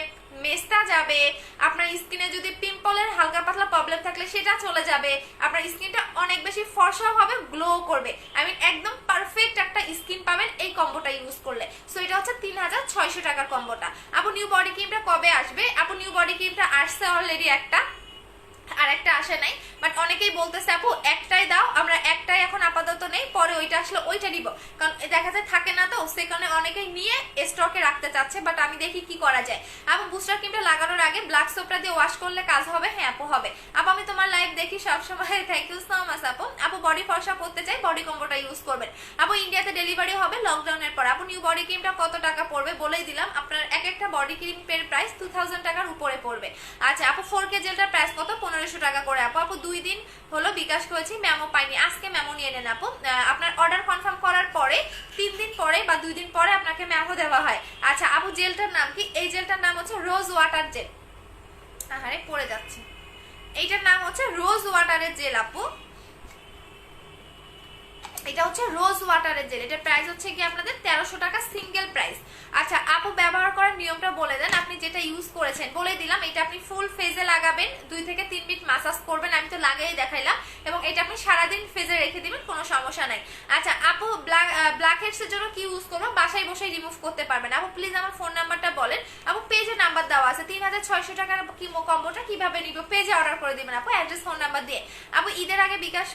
মেস্তা যাবে, আপনার স্কিনে যদি পিম্পলের হালকা পাতলা প্রবলেম থাকলে সেটা চলে যাবে, আপনার স্কিনটা অনেক বেশি ফর্সাও হবে, গ্লো করবে। আই মিন একদম পারফেক্ট একটা স্কিন পাবেন এই কম্বোটা ইউজ করলে। সো এটা হচ্ছে 3600 টাকার কম্বোটা। আপু নিউ বডি ক্রিমটা কবে আসবে? আপু নিউ বডি ক্রিমটা আসছে অলরেডি একটা, আরেকটা আসে নাই, বাট অনেকেই বলতেছে আপু একটাই দাও, আমরা একটাই এখন আপাতত নেই, পরে ওইটা আসলে ওইটা নিব, কারণ দেখা যায় থাকে না, তো সে কারণে অনেকেই নিয়ে স্টকে রাখতে চাচ্ছে, বাট আমি দেখি কি করা যায়। আপু বুস্টার ক্রিমটা লাগানোর আগে ব্ল্যাক সোপটা দিয়ে ওয়াশ করলে কাজ হবে? হ্যাঁ আপু হবে। আপু আমি তোমার লাইভ দেখি সবসময়, থ্যাংক ইউ সো মাচ আপু। আপু বডি ফর্সা করতে চাই, বডি কম্বোটা ইউজ করবেন। আপু ইন্ডিয়াতে ডেলিভারি হবে লকডাউনের পর। আপু নিউ বডি ক্রিমটা কত টাকা পড়বে বলেই দিলাম, আপনার এক একটা বডি ক্রিমের প্রাইস 2000 টাকার উপরে পড়বে। আচ্ছা আপু 4K জেলটার প্রাইস কত? 1500 টাকা করে। আপু আপু 2 দিন হলো বিকাশ করেছি, মেমো পাইনি, আজকে মেমো নিয়ে নেন আপু। আপনার অর্ডার কনফার্ম করার পরে 3 দিন পরে বা 2 দিন পরে আপনাকে মেমো দেওয়া হয়। আচ্ছা আপু জেলটার নাম কি? এই জেলটার নাম হচ্ছে রোজ ওয়াটার জেল। আহারে পড়ে যাচ্ছে। এইটার নাম হচ্ছে রোজ ওয়াটারের জেল আপু, এটা হচ্ছে রোজ ওয়াটারের জেল। এটার প্রাইস হচ্ছে কি আপনাদের 1300 টাকা সিঙ্গেল প্রাইস। আচ্ছা আপু ব্যবহার করার নিয়মটা বলে দেন, আপনি যেটা ইউজ করেছেন বলে দিলাম। এটা আপনি ফুল ফেজে লাগাবেন, 2 থেকে 3 মিনিট মাসাজ করবেন, আমি তো লাগাই দেখাইলাম, এবং এটা আপনি সারাদিন ফেজে রেখে দিবেন, কোনো সমস্যা নাই। আচ্ছা আপু ব্ল্যাক হেডস এর জন্য কি ইউজ করবো? বাসায় বসে রিমুভ করতে পারবেন। আপু প্লিজ আমার ফোন নাম্বারটা বলেন। আপু পেজে নাম্বার দেওয়া আছে, 3600 টাকার কম্বোটা কিভাবে নিব? পেজে অর্ডার করে দিবেন আপু, অ্যাড্রেস ফোন নাম্বার দিয়ে। আপু ঈদের আগে বিকাশ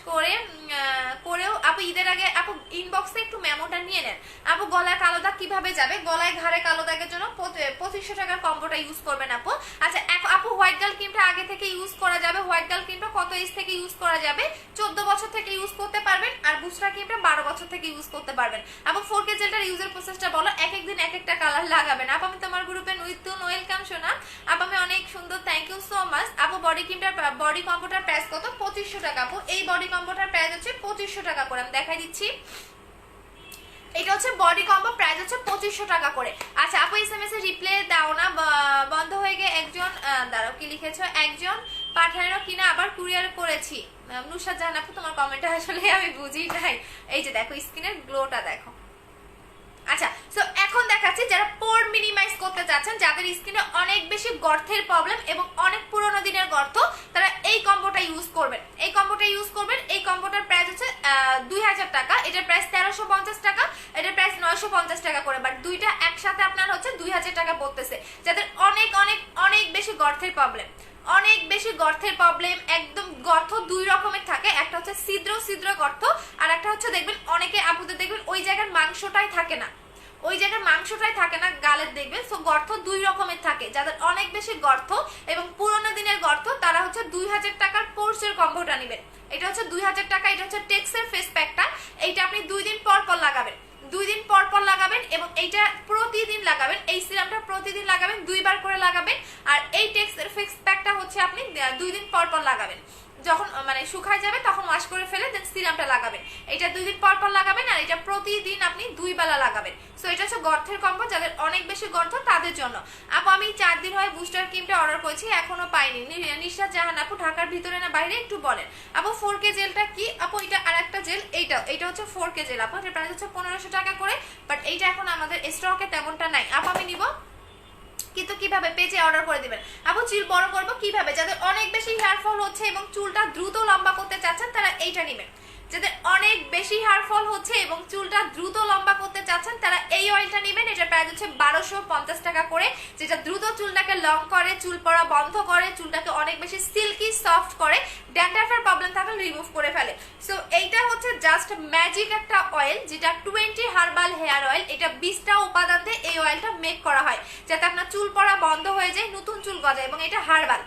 করেও আপু ঈদের আগে আপু ইনবক্সে একটু মেমোটা নিয়ে নেন। আপু গলায় কালো দাগ কিভাবে যাবে? গলায় ঘাড়ে কালো দাগের জন্য 2500 টাকার কম্বোটা ইউজ করবেন আপু। আচ্ছা আপু হোয়াইট গার্ল ক্রিমটা আগে থেকে ইউজ করা যাবে? হোয়াইট গার্ল ক্রিমটা কত এজ থেকে ইউজ করা যাবে? 14 বছর থেকে ইউজ করতে পারবেন, আর বুস্টার ক্রিমটা 12 বছর থেকে ইউজ করতে পারবেন। আপু 4K জেলটার ইউজের প্রসেসটা বলো। এক এক দিন এক একটা কালার লাগাবেন। আপু আমি তোমার গ্রুপে নতুন, ওয়েলকাম সোনা। আপু আমি অনেক সুন্দর, থ্যাংক ইউ সো মাচ। আপু বডি ক্রিমটার বডি কম্বোটার প্রাইস কত? 2500 টাকা আপু। এই বডি কম্বোটার প্রাইস হচ্ছে 2500 টাকা করে, আমি দেখাই দিচ্ছি। এটা হচ্ছে বডি কম্বো, প্রাইস হচ্ছে 2500 টাকা করে। আচ্ছা আপু এসএমএস এ রিপ্লাই দাও না, বন্ধ হয়ে গিয়ে একজন, দাঁড়াও কি লিখেছো, একজন পাঠানো কিনা আবার কুরিয়ার করেছি। নুসরাত জাহান আপু তোমার কমেন্টটা আসলে আমি বুঝি নাই। এই যে দেখো স্কিনের গ্লোটা দেখো। আচ্ছা সো এখন দেখাচ্ছি যারা পোর মিনিমাইজ করতে চাচ্ছেন, যাদের স্কিনে অনেক বেশি গর্তের প্রবলেম এবং অনেক পুরোনো দিনের গর্ত, তারা এই কম্বোটা ইউজ করবেন। এই কম্বোটা ইউজ করবেন। এই কম্বোটার প্রাইস হচ্ছে 2000 টাকা, এটার প্রাইস 1350 টাকা, এটার প্রাইস 950 টাকা করে, বাট দুইটা একসাথে আপনার হচ্ছে 2000 টাকা পড়তেছে। যাদের অনেক অনেক অনেক বেশি গর্তের প্রবলেম, অনেক বেশি গর্তের প্রবলেম, একদম গর্ত 2 রকমের থাকে, একটা হচ্ছে ছিদ্র ছিদ্র গর্ত, আর একটা হচ্ছে দেখবেন অনেকে আপুদের দেখবেন ওই জায়গার মাংসটাই থাকে না, ওই জায়গার মাংসটাই থাকে না গালের, দেখবেন। সো গর্ত 2 রকমের থাকে। যাদের অনেক বেশি গর্ত এবং পুরোনো দিনের গর্ত, তারা হচ্ছে 2000 টাকার পোর্সের কম্বোটা নেবেন। এটা হচ্ছে 2000 টাকা। এটা হচ্ছে টেক্সের ফেস প্যাকটা। এইটা আপনি 2 দিন পর পর লাগাবেন, 2 দিন পর পর লাগাবেন, এবং এইটা প্রতিদিন লাগাবেন। এই সিরামটা প্রতিদিন লাগাবেন, 2 বার করে লাগাবেন। আর এই টেক্সের ফেস প্যাকটা হচ্ছে আপনি 2 দিন পর পর লাগাবেন। যখন মানে শুকায় যাবে তখন ওয়াশ করে ফেলে দেন সিরামটা লাগাবেন। এটা 2 দিন পর পর লাগাবেন, আর এটা প্রতিদিন আপনি 2 বেলা লাগাবেন। সো এটা হচ্ছে গর্তের কম্বো, যাদের অনেক বেশি গর্ত তাদের জন্য। আপু আমি 4 দিন হয় বুস্টার ক্রিমটা অর্ডার করেছি, এখনো পাইনি। নিশাত জাহান আপু ঢাকার ভিতরে না বাইরে একটু বলেন। আপু 4K জেলটা কি? আপু এটা আরেকটা জেল, এইটা হচ্ছে 4K জেল আপু, এটার প্রাইস হচ্ছে 1500 টাকা করে, বাট এইটা এখন আমাদের স্টকে তেমনটা নাই। আপু আমি নিব, কিন্তু কিভাবে? পেজে অর্ডার করে দিবেন। আপু চুল বড় করবো কিভাবে? যাদের অনেক বেশি হেয়ার ফল হচ্ছে এবং চুলটা দ্রুত লম্বা করতে চাচ্ছেন, তারা এইটা নেবেন। যাদের অনেক বেশি হেয়ার ফল হচ্ছে এবং চুলটা দ্রুত লম্বা করতে চাচ্ছেন, তারা এই অয়েলটা নেবেন। এটার প্রাইস হচ্ছে 1250 টাকা করে, যেটা দ্রুত চুলটাকে লং করে, চুল পড়া বন্ধ করে, চুলটাকে অনেক বেশি সিল্কি সফট করে, ড্যান্ড্রাফের প্রবলেম থাকলে রিমুভ করে ফেলে। সো এইটা হচ্ছে জাস্ট ম্যাজিক একটা অয়েল, যেটা 20 হার্বাল হেয়ার অয়েল। এটা 20টা উপাদান দিয়ে এই অয়েলটা মেক করা হয়, যাতে আপনার চুল পড়া বন্ধ হয়ে যায়, নতুন চুল গজায়, এবং এটা হার্বাল।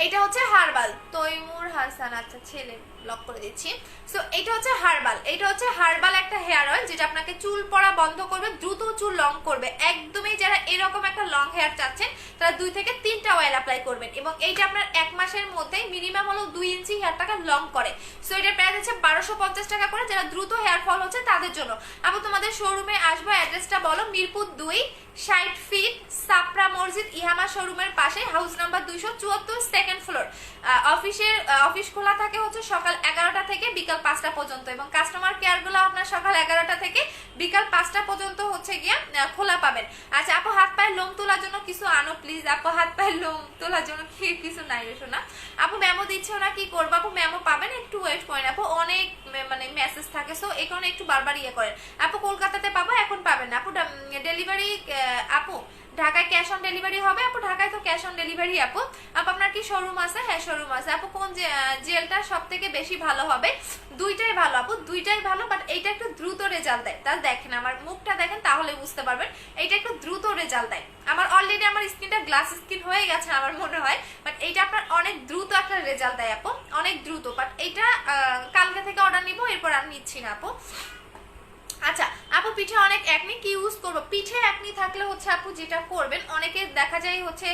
এটা হচ্ছে হার্বাল। তৈমুর হাসান, আচ্ছা ছেলে ব্লক করে দিচ্ছি। সো এটা হচ্ছে হার্বাল, এটা হচ্ছে হার্বাল একটা হেয়ার অয়েল, যেটা আপনাকে চুল পড়া বন্ধ করবে, দ্রুত চুল লং করবে। একদমই যারা এরকম একটা লং হেয়ার চাচ্ছেন, তারা 2 থেকে 3টা অয়েল অ্যাপ্লাই করবেন, এবং এইটা আপনার 1 মাসের মধ্যে মিনিমাম হলো 2 ইঞ্চি হেয়ারটাকে লং করে। সো এটার প্রাইস হচ্ছে 1250 টাকা করে, যারা দ্রুত হেয়ার ফল হচ্ছে তাদের জন্য। আপু তোমাদের শোরুমে আসবো, অ্যাড্রেসটা বলো। মিরপুর 2, 60 ফিট, সাপরা মসজিদ, ইহামা শোরুমের পাশে, house number 274, second floor. Office খোলা থাকে হচ্ছে সকাল 11টা থেকে বিকাল 5টা পর্যন্ত, এবং কাস্টমার কেয়ার গুলো আপনার সকাল 11টা থেকে বিকাল 5টা পর্যন্ত হচ্ছে গিয়া খোলা পাবেন। আচ্ছা আপু হাত পায়ের লোম তোলার জন্য কিছু আনো প্লিজ। আপু হাত পায়ের লোম তোলার জন্য কিছু নাই রে শোনা। আপু মেমো দিচ্ছে না, কি করবো? আপু মেমো পাবেন, একটু ওয়েট করেন আপু, অনেক মানে মেসেজ থাকে, সো এখানে একটু বারবার ইয়ে করেন। আপু কলকাতাতে পাবো, এখন পাবেন না আপু। ডেলিভারি আপু ঢাকায় ক্যাশ অন ডেলিভারি হবে আপু? ঢাকায় তো ক্যাশ অন ডেলিভারি আপু। আপু আপনার কি শোরুম আছে? হ্যাঁ শোরুম আছে আপু। কোন জেলটা সব থেকে বেশি ভালো হবে? দুইটাই ভালো আপু, দুইটাই ভালো, বাট এইটা একটু দ্রুত রেজাল্ট দেয়। তা দেখেন আমার মুখটা দেখেন তাহলে বুঝতে পারবেন, এইটা একটু দ্রুত রেজাল্ট দেয়। আমার অলরেডি আমার স্কিনটা গ্লাস স্কিন হয়ে গেছে আমার মনে হয়, বাট এইটা আপনার অনেক দ্রুত একটা রেজাল্ট দেয় আপু, অনেক দ্রুত। বাট এইটা কালকে থেকে অর্ডার নিবো, এরপর আর নিচ্ছি না আপু। আচ্ছা আপু পিঠে অনেক একনি কি ইউজ করবো? পিঠে একনি থাকলে হচ্ছে আপু যেটা করবেন, অনেকে দেখা যায় হচ্ছে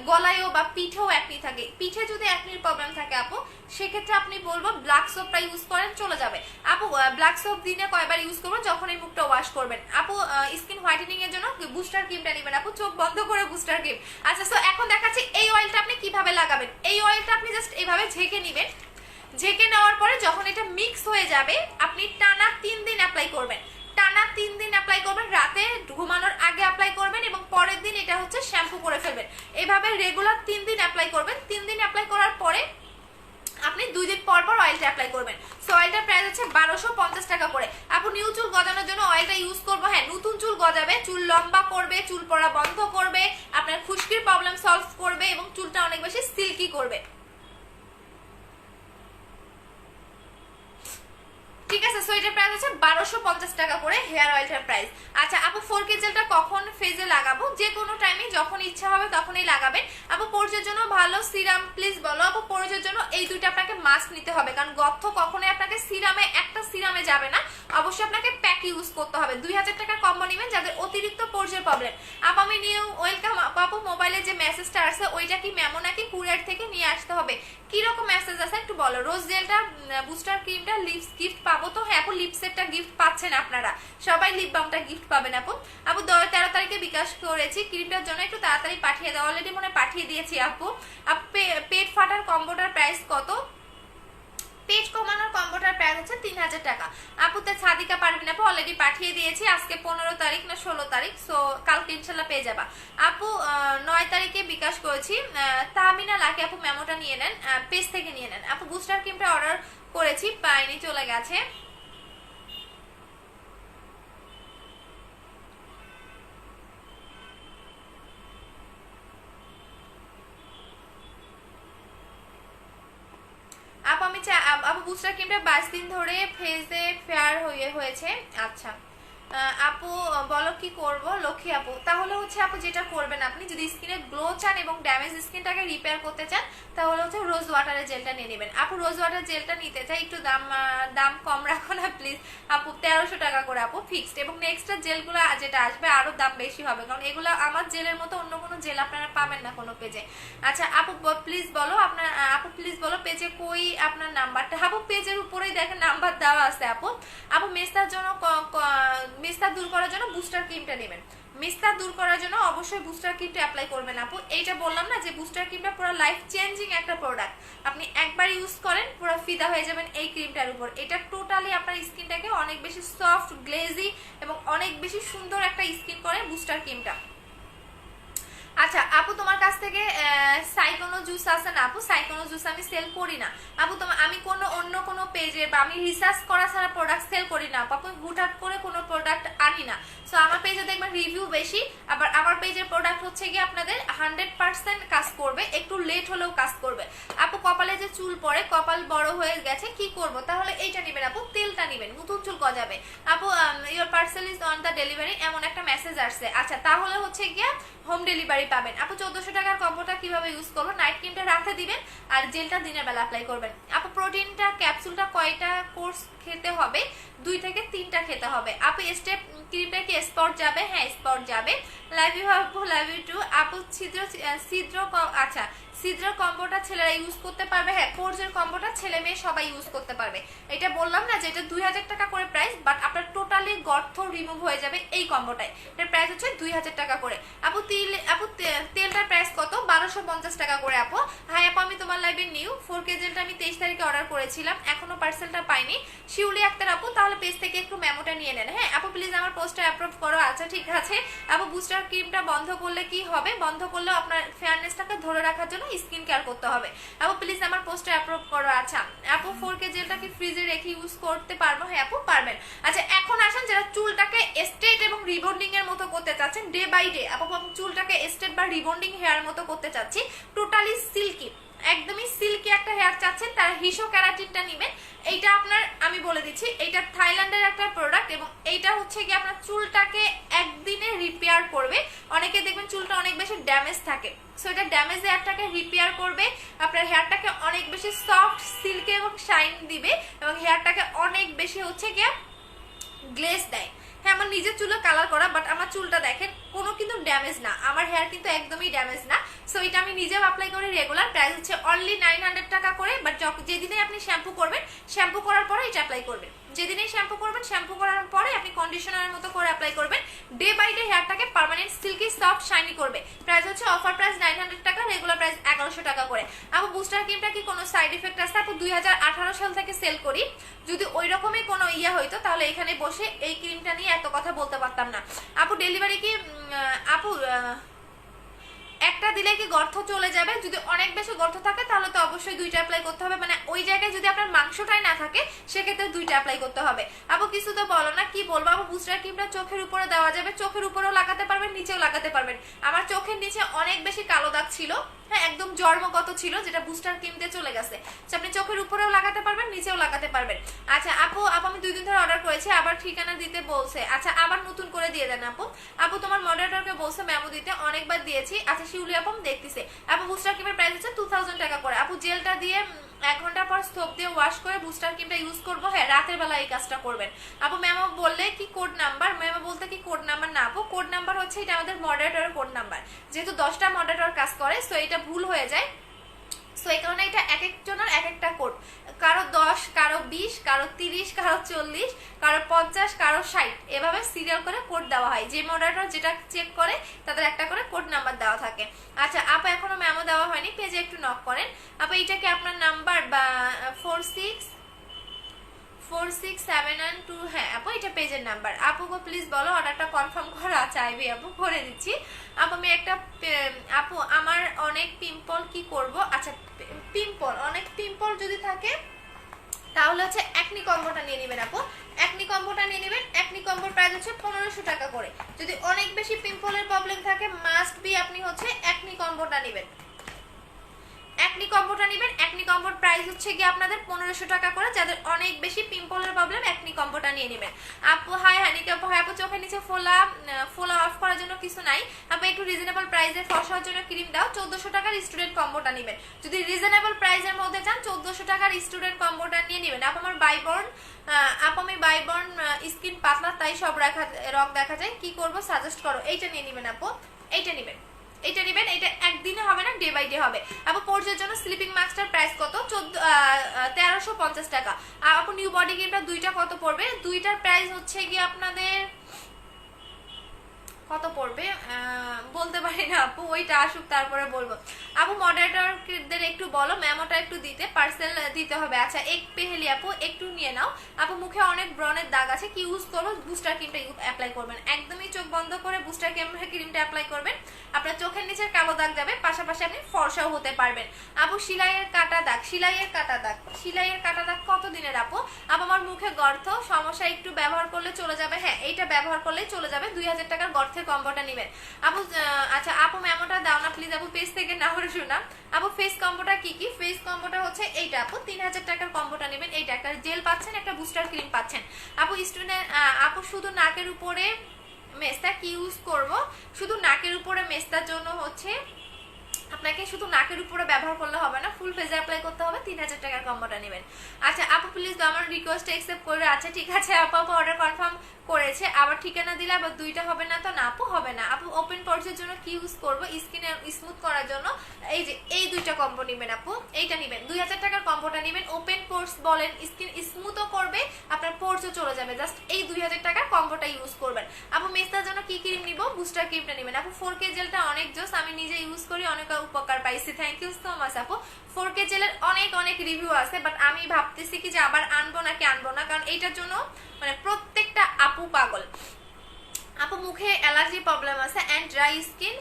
গলায়ও বা পিঠেও একনি থাকে। পিঠে যদি একনির প্রবলেম থাকে আপু, সেক্ষেত্রে আপনি বলবো ব্ল্যাক সোপটা ইউজ করেন, চলে যাবে আপু। ব্ল্যাক সোপ দিনে কয়বার ইউজ করবেন? যখন এই মুখটা ওয়াশ করবেন আপু। স্কিন হোয়াইটেনিং এর জন্য বুস্টার ক্রিমটা নেবেন আপু, চোখ বন্ধ করে বুস্টার ক্রিম। আচ্ছা সো এখন দেখাচ্ছি এই অয়েলটা আপনি কিভাবে লাগাবেন। এই অয়েলটা আপনি জাস্ট এইভাবে ঝেঁকে নেবেন, ঝেঁকে নেওয়ার পরে যখন এটা মিক্স হয়ে যাবে আপনি টানা 3 দিন অ্যাপ্লাই করবেন। টানা 3 দিন অ্যাপ্লাই করবেন, রাতে ঘুমানোর আগে অ্যাপ্লাই করবেন এবং পরের দিন এটা হচ্ছে শ্যাম্পু করে ফেলবেন। এভাবে রেগুলার 3 দিন অ্যাপ্লাই করবেন। 3 দিন অ্যাপ্লাই করার পরে আপনি 2 দিন পর পর অয়েলটা অ্যাপ্লাই করবেন। সো অয়েলটার প্রাইস হচ্ছে 1250 টাকা করে আপু। নিউ চুল গজানোর জন্য অয়েলটা ইউজ করবো। হ্যাঁ নতুন চুল গজাবে, চুল লম্বা করবে, চুল পড়া বন্ধ করবে, আপনার খুশকির প্রবলেম সলভ করবে এবং চুলটা অনেক বেশি সিল্কি করবে। ঠিক আছে, সো এটার প্রাইস হচ্ছে 1250 টাকা করে হেয়ার অয়েলটার প্রাইস। আচ্ছা আপু 4K জেলটা কখন ফেজে লাগাবো? যে কোনো টাইমে যখন ইচ্ছা হবে তখনই লাগাবেন আপু। পরজের জন্য ভালো সিরাম প্লিজ বলো আপু। পরজের জন্য এই দুইটা আপনাকে মাস্ক নিতে হবে, কারণ গর্ত কখনোই আপনাকে একটা সিরামে যাবে না, অবশ্যই আপনাকে প্যাক ইউজ করতে হবে। 2000 টাকার কম্বো নেবেন যাদের অতিরিক্ত পরজের প্রবলেম। আপু আমি নিউ ওয়েলকাম আপু। মোবাইলে যে মেসেজটা আসছে ওইটা কি মেমো নাকি কুরিয়ার থেকে নিয়ে আসতে হবে? কিরকম মেসেজ আছে একটু বলো। রোজ জেলটা, বুস্টার ক্রিমটা, লিপস গিফট পাবো তো? হ্যাঁ আপু লিপ সেটটা গিফট পাচ্ছেন আপনারা, সবাই লিপ বামটা গিফট পাবেন আপু। আপু 13 তারিখে বিকাশ করেছি ক্রিমটার জন্য, একটু তাড়াতাড়ি পাঠিয়ে দাও। অলরেডি মনে পাঠিয়ে দিয়েছি আপু। পেট ফাটার কম্বোটার প্রাইস কত? পেট কমানোর কম্বোটার প্রাইস হচ্ছে 3000 টাকা আপু। তে সাদিকা পারবিন আপু অলরেডি পাঠিয়ে দিয়েছি। আজকে 15 তারিখ না 16 তারিখ, সো কালকে ইনশাল্লাহ পেয়ে যাবা আপু। 9 তারিখে বিকাশ করেছি। তাহমিনা লাকি আপু মেমোটা নিয়ে নেন, পেজ থেকে নিয়ে নেন আপু। বুস্টার ক্রিমটা অর্ডার করেছি, পাইনি, চলে গেছে। আপু আমি আপু বুস্টার ক্রিমটা 22 দিন ধরে ফেজে ফেয়ার হয়েছে। আচ্ছা আপু বলো কি করব? লক্ষ্মী আপু তাহলে হচ্ছে আপু যেটা করবেন, আপনি যদি স্কিনে গ্লো চান এবং ড্যামেজ স্কিনটাকে রিপেয়ার করতে চান তাহলে হচ্ছে রোজ ওয়াটারের জেলটা নিয়ে নেবেন আপু। রোজ ওয়াটার জেলটা নিতে চাই, একটু দাম কম রাখো না প্লিজ আপু। 1300 টাকা করে আপু ফিক্সড, এবং নেক্সট জেলগুলো যেটা আসবে আরো দাম বেশি হবে, কারণ এগুলো আমার জেলের মতো অন্য কোনো জেল আপনারা পাবেন না কোনো পেজে। আচ্ছা আপু প্লিজ বলো আপনার, আপু প্লিজ বলো পেজে কই আপনার নাম্বারটা? আপু পেজের উপরেই দেখেন নাম্বার দেওয়া আছে আপু। আপু মেস্তার জন্য মিস্তা দূর করার জন্য বুস্টার ক্রিমটা নেবেন। মিস্তা দূর করার জন্য অবশ্যই বুস্টার ক্রিমটা অ্যাপ্লাই করবেন আপু। এইটা বললাম না যে বুস্টার ক্রিমটা পুরো লাইফ চেঞ্জিং একটা প্রোডাক্ট, আপনি একবার ইউজ করেন পুরো ফিদা হয়ে যাবেন এই ক্রিমটার উপর। এটা টোটালি আপনার স্কিনটাকে অনেক বেশি সফট, গ্লেজি এবং অনেক বেশি সুন্দর একটা স্কিন করে বুস্টার ক্রিমটা। আচ্ছা আপু তোমার কাছ থেকে সাইকোনো জুস আছে না আপু? সাইকোনো জুস আমি সেল করি না আপু। আমি অন্য কোনো পেজে বা আমি রিসার্চ করা ছাড়া প্রোডাক্ট সেল করি না আপু। হুটহাট করে কোনো প্রোডাক্ট আনি না। সো আমার পেজে দেখবেন রিভিউ বেশি, আবার আমার পেজের প্রোডাক্ট হচ্ছে কি আপনাদের 100% কাজ করবে, একটু লেট হলেও কাজ করবে আপু। কপালে যে চুল পড়ে, কপাল বড় হয়ে গেছে, কি করব? তাহলে এইটা নেবেন আপু, তেলটা নেবেন, নতুন চুল গজাবে আপু। Your parcel is on the delivery, এমন একটা মেসেজ আসছে। আচ্ছা তাহলে হচ্ছে গিয়া হোম ডেলিভারি পাবেন আপু। 1400 টাকার কম্বোটা কিভাবে ইউজ করবো? নাইট ক্রিমটা রাতে দিবেন আর জেলটা দিনের বেলা অ্যাপ্লাই করবেন আপু। প্রোটিনটা ক্যাপসুলটা কয়টা কোর্স খেতে হবে? 2 থেকে 3টা খেতে হবে আপু। স্টেপ ক্রিমটা কি স্পট যাবে? হ্যাঁ স্পট যাবে। লাভ ইউ আপু, লাভ ইউ টু আপু। আচ্ছা সিদ্র কম্বোটা ছেলেরা ইউজ করতে পারবে? হ্যাঁ পোর্জের কম্বোটা ছেলে মেয়ে সবাই ইউজ করতে পারবে। এটা বললাম না যে এটা 2000 টাকা করে প্রাইস, বাট আপনার টোটালি গর্ত রিমুভ হয়ে যাবে এই কম্বোটাই। এটার প্রাইস হচ্ছে 2000 টাকা করে আপু। তেলটার প্রাইস কত? 1250 টাকা করে আপু। হ্যাঁ আপু আমি তোমার লাইভে নিউ 4K জেলটা আমি 23 তারিখে অর্ডার করেছিলাম, এখনো পার্সেলটা পাইনি। শিউলি আক্তার আপু তাহলে পেজ থেকে একটু মেমোটা নিয়ে নেন। হ্যাঁ আপু প্লিজ আমার পোস্টটা অ্যাপ্রুভ করো। আচ্ছা ঠিক আছে আপু। বুস্টার ক্রিমটা বন্ধ করলে কি হবে? বন্ধ করলে আপনার ফেয়ারনেসটাকে ধরে রাখার জন্য স্কিন কেয়ার করতে হবে আপু। প্লিজ আমার পোস্টটা অ্যাপ্রুভ করো। আচ্ছা আপু 4K জেলটা কি ফ্রিজে রেখে ইউজ করতে পারবো? হ্যাঁ আপু পারবেন। আচ্ছা এখন আসেন যারা চুলটাকে স্ট্রেট এবং রিবন্ডিং এর মতো করতে চাচ্ছেন, ডে বাই ডে আপু আমি চুলটাকে স্ট্রেট বা রিবন্ডিং হেয়ার মতো করতে চাচ্ছি, টোটালি সিল্কি, একদমই সিল্কি একটা হেয়ার চাচ্ছেন, তার হিসো ক্যারাটিনটা নেবেন। এইটা আপনার আমি বলে দিচ্ছি, এইটা থাইল্যান্ডের একটা প্রোডাক্ট এবং এইটা হচ্ছে কি আপনার চুলটাকে একদিনে রিপেয়ার করবে। অনেকে দেখবেন চুলটা অনেক বেশি ড্যামেজ থাকে, সো এটা ড্যামেজ হেয়ারটাকে রিপেয়ার করবে, আপনার হেয়ারটাকে অনেক বেশি সফট, সিল্কি এবং শাইন দিবে এবং হেয়ারটাকে অনেক বেশি হচ্ছে গিয়ে গ্লেজ দেয়। হ্যাঁ আমার নিজের চুলে কালার করা, বাট আমার চুলটা দেখেন কোনো কিন্তু ড্যামেজ না, আমার হেয়ার কিন্তু একদমই ড্যামেজ না। সো এটা আমি নিজেও অ্যাপ্লাই করি রেগুলার, প্রাইস হচ্ছে অনলি 900 টাকা করে। বাট যেদিনে আপনি শ্যাম্পু করবেন, শ্যাম্পু করার পরে এটা অ্যাপ্লাই করবেন, যেদিনেই শ্যাম্পু করবেন শ্যাম্পু করার পরে আপনি কন্ডিশনারের মতো করে অ্যাপ্লাই করবেন, ডে বাই ডে হেয়ারটাকে পার্মানেন্ট সিল্কি সফট শাইনি করবে। প্রাইস হচ্ছে অফার প্রাইস 900 টাকা, রেগুলার প্রাইস 1100 টাকা করে। আপু বুস্টার ক্রিমটা কি কোনো সাইড এফেক্ট আছে? আপু 2018 সাল থেকে সেল করি, যদি ওই রকমই কোনো ইয়া হইতো তাহলে এখানে বসে এই ক্রিমটা নিয়ে এত কথা বলতে পারতাম না। আপু ডেলিভারি কি আপু একটা দিলে কি গর্ত চলে যাবে? যদি অনেক বেশি গর্ত থাকে তাহলে তো অবশ্যই দুইটা অ্যাপ্লাই করতে হবে, মানে ওই জায়গায় যদি আপনার মাংসটাই না থাকে সেক্ষেত্রে দুইটা অ্যাপ্লাই করতে হবে। আপু কিছু তো বলো না, কি বলবো আপু? বুস্টার ক্রিমটা চোখের উপরে দেওয়া যাবে, চোখের উপরেও লাগাতে পারবেন, নিচেও লাগাতে পারবেন। আমার চোখের নিচে অনেক বেশি কালো দাগ ছিল, হ্যাঁ একদম জন্মগত ছিল, যেটা বুস্টার ক্রিম দিয়ে চলে গেছে। আপনি চোখের উপরেও লাগাতে পারবেন, নিচেও লাগাতে পারবেন। আচ্ছা আপু আমি 2 দিন ধরে অর্ডার করেছি, আবার ঠিকানা দিতে বলছে। আচ্ছা আবার নতুন করে দিয়ে দেন আপু। আপু তোমার মডারেটরকে বলছে মেমো দিতে, অনেকবার দিয়েছি। আচ্ছা শিউলি আপু দেখতেছে। আপু বুস্টার ক্রিমের প্রাইস হচ্ছে 2000 টাকা করে। আপু জেলটা দিয়ে 1 ঘন্টা পর সোপ দিয়ে ওয়াশ করে বুস্টার ক্রিমটা ইউজ করবো। হ্যাঁ রাতের বেলা এই কাজটা করবেন। আপু মেমো বললে কি কোড নাম্বার? মেমো বলতে কি কোড নাম্বার না আপু, কোড নাম্বার হচ্ছে এটা আমাদের মডারেটরের কোড নাম্বার, যেহেতু 10টা মডারেটর কাজ করে সো এটা ভুল হয়ে যায়। সো এই কারণে এটা এক একজনের এক একটা কোড, কারো 10, কারো 20, কারো 30, কারো 40, কারো 50, কারো 60, এভাবে সিরিয়াল করে কোড দেওয়া হয়। যে মডারেটর যেটা চেক করে তাদের একটা করে কোড নাম্বার দেওয়া থাকে। আচ্ছা আপু এখনো মেমো দেওয়া হয়নি, পেজে একটু নক করেন। আপু এটা কি আপনার নাম্বার বা 464792? হ্যাঁ আপু এটা পেজের নাম্বার। আপু গো প্লিজ বলো অর্ডারটা কনফার্ম করা চাইবে? আপু করে দিচ্ছি। আপু আমি একটা আপু আমার অনেক পিম্পল, কি করব? আচ্ছা পিম্পল, অনেক পিম্পল যদি থাকে তাহলে হচ্ছে একনি কম্বোটা নিয়ে নেবেন আপু, একনি কম্বোটা নিয়ে নেবেন। একনি কম্বোর প্রাইস হচ্ছে 1500 টাকা করে। যদি অনেক বেশি পিম্পলের প্রবলেম থাকে মাস্ট বি আপনি হচ্ছে একনি কম্বোটা নেবেন, একনি কম্বোটা নেবেন। একনি কম্বোর প্রাইস হচ্ছে গিয়ে আপনাদের 1500 টাকা করে। যাদের অনেক বেশি পিম্পলের প্রবলেম একনি কম্বোটা নিয়ে নেবেন। আপু হাই হানিকা আপু, হাই আপু চোখের নিচে ফোলা অফ করার জন্য কিছু নাই আপু, একটু রিজনেবল প্রাইসে ফর্সার জন্য ক্রিম দাও। 1400 টাকার স্টুডেন্ট কম্বোটা নেবেন। যদি রিজনেবল প্রাইসের মধ্যে চান 1400 টাকার স্টুডেন্ট কম্বোটা নিয়ে নেবেন। আপু আমার বাইবর্ন, আপু আমি বাইবর্ন স্কিন পাতলা তাই সব রং দেখা যায়, কি করব সাজেস্ট করো? এইটা নিয়ে নেবেন আপু, এইটা নেবেন, এটা নেবেন। এটা একদিনে হবে না, ডে বাই ডে হবে। আপু পোর্সের জন্য স্লিপিং মাস্কটার প্রাইস কত? 1350 টাকা। আর আপু নিউ বডি ক্রিমটা দুইটা কত পড়বে? দুইটার প্রাইস হচ্ছে কি আপনাদের কত পড়বে বলতে পারি না আপু, ওইটা আসুক তারপরে বলবো। আপু মডারেটরদের একটু বলো মেমোটা একটু দিতে, পার্সেল দিতে হবে। আচ্ছা এক পেহেলি আপু একটু নিয়ে নাও। আপু মুখে অনেক ব্রণের দাগ আছে, কি ইউজ করবো? বুস্টার ক্রিমটা অ্যাপ্লাই করবেন, একদমই চোখ বন্ধ করে বুস্টার ক্রিমটা অ্যাপ্লাই করবেন। আপনার চোখের নিচের কালো দাগ যাবে, পাশাপাশি আপনি ফর্সাও হতে পারবেন। আপু সেলাইয়ের কাটা দাগ, সেলাইয়ের কাটা দাগ, সেলাইয়ের কাটা দাগ কত দিনের আপু? আপু আমার মুখে গর্ত সমস্যা, একটু ব্যবহার করলে চলে যাবে। হ্যাঁ এইটা ব্যবহার করলেই চলে যাবে। 2000 টাকার গর্তের কম্বোটা নেবেন আপু। আচ্ছা আপু মেমোটা দাও না প্লিজ আপু, পেজ থেকে না হলে শোনা। আপু ফেস কম্বোটা কি কি? ফেস কম্বোটা হচ্ছে এইটা আপু, 3000 টাকার কম্বোটা নেবেন। এইটা একটা জেল পাচ্ছেন, একটা বুস্টার ক্রিম পাচ্ছেন। আপু স্টুডেন্ট আপু শুধু নাকের উপরে মেস্তা কি ইউজ করব? শুধু নাকের উপরে মেস্তার জন্য হচ্ছে আপনাকে শুধু নাকের উপরে ব্যবহার করলে হবে না, ফুল ফেজে অ্যাপ্লাই করতে হবে। 3000 টাকার কম্বোটা নেবেন। আচ্ছা আপু প্লিজ আমার রিকোয়েস্ট অ্যাকসেপ্ট করে। আচ্ছা ঠিক আছে আপু, আপু অর্ডার কনফার্ম করেছে। আবার ঠিকানা দিলে আবার দুইটা হবে না তো? না আপু হবে না। আপু ওপেন পোর্সের জন্য কি ইউজ করব? স্কিনে স্মুথ করার জন্য এই যে এই দুইটা কম্বো নেবেন আপু, এইটা নেবেন। 2000 টাকার কম্বোটা নেবেন। ওপেন পোর্স বলেন, স্কিন স্মুথও করবে, আপনার পোর্সও চলে যাবে। জাস্ট এই 2000 টাকার কম্বোটা ইউজ করবেন। আপু মেস্তার জন্য কি ক্রিম নিব? বুস্টার ক্রিমটা নেবেন আপু। 4K জেলটা অনেক জোস, আমি নিজে ইউজ করি, অনেক উপকার পাইছি। থ্যাংক ইউ সো মাচ আপু। 4K জেলের অনেক অনেক রিভিউ আছে, বাট আমি ভাবতেছি কি যে আবার আনবো নাকি আনবো না, কারণ এইটার জন্য মানে প্রত্যেকটা আপু পাগল। আপু মুখে অ্যালার্জি প্রবলেম আছে এন্ড ড্রাই স্কিন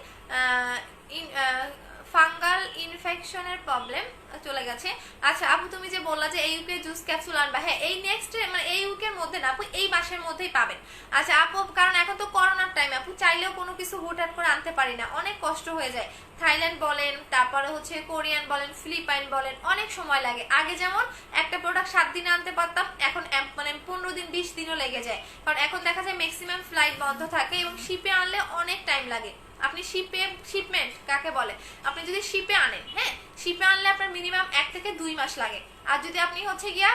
ফাঙ্গাল ইনফেকশনের প্রবলেম চলে গেছে। আচ্ছা আপু তুমি যে বললা যে এই উইকে জুস ক্যাপসুল আনবা, হ্যাঁ এই নেক্সট মানে এই উইকের মধ্যে না আপু, এই মাসের মধ্যেই পাবেন। আচ্ছা আপু কারণ এখন তো করোনার টাইম, আপু চাইলেও কোনো কিছু হুটহাট করে আনতে পারি না, অনেক কষ্ট হয়ে যায়। থাইল্যান্ড বলেন, তারপরে হচ্ছে কোরিয়ান বলেন, ফিলিপাইন বলেন, অনেক সময় লাগে। আগে যেমন একটা প্রোডাক্ট 7 দিনে আনতে পারতাম, এখন মানে 15 দিন 20 দিনও লেগে যায়, কারণ এখন দেখা যায় ম্যাক্সিমাম ফ্লাইট বন্ধ থাকে এবং শিপে আনলে অনেক টাইম লাগে। আপনি শিপমেন্ট কাকে বলে, আপনি যদি শিপে আনেন, হ্যাঁ শিপে আনলে আপনার মিনিমাম 1 থেকে 2 মাস লাগে। আর যদি আপনি হচ্ছে গিয়া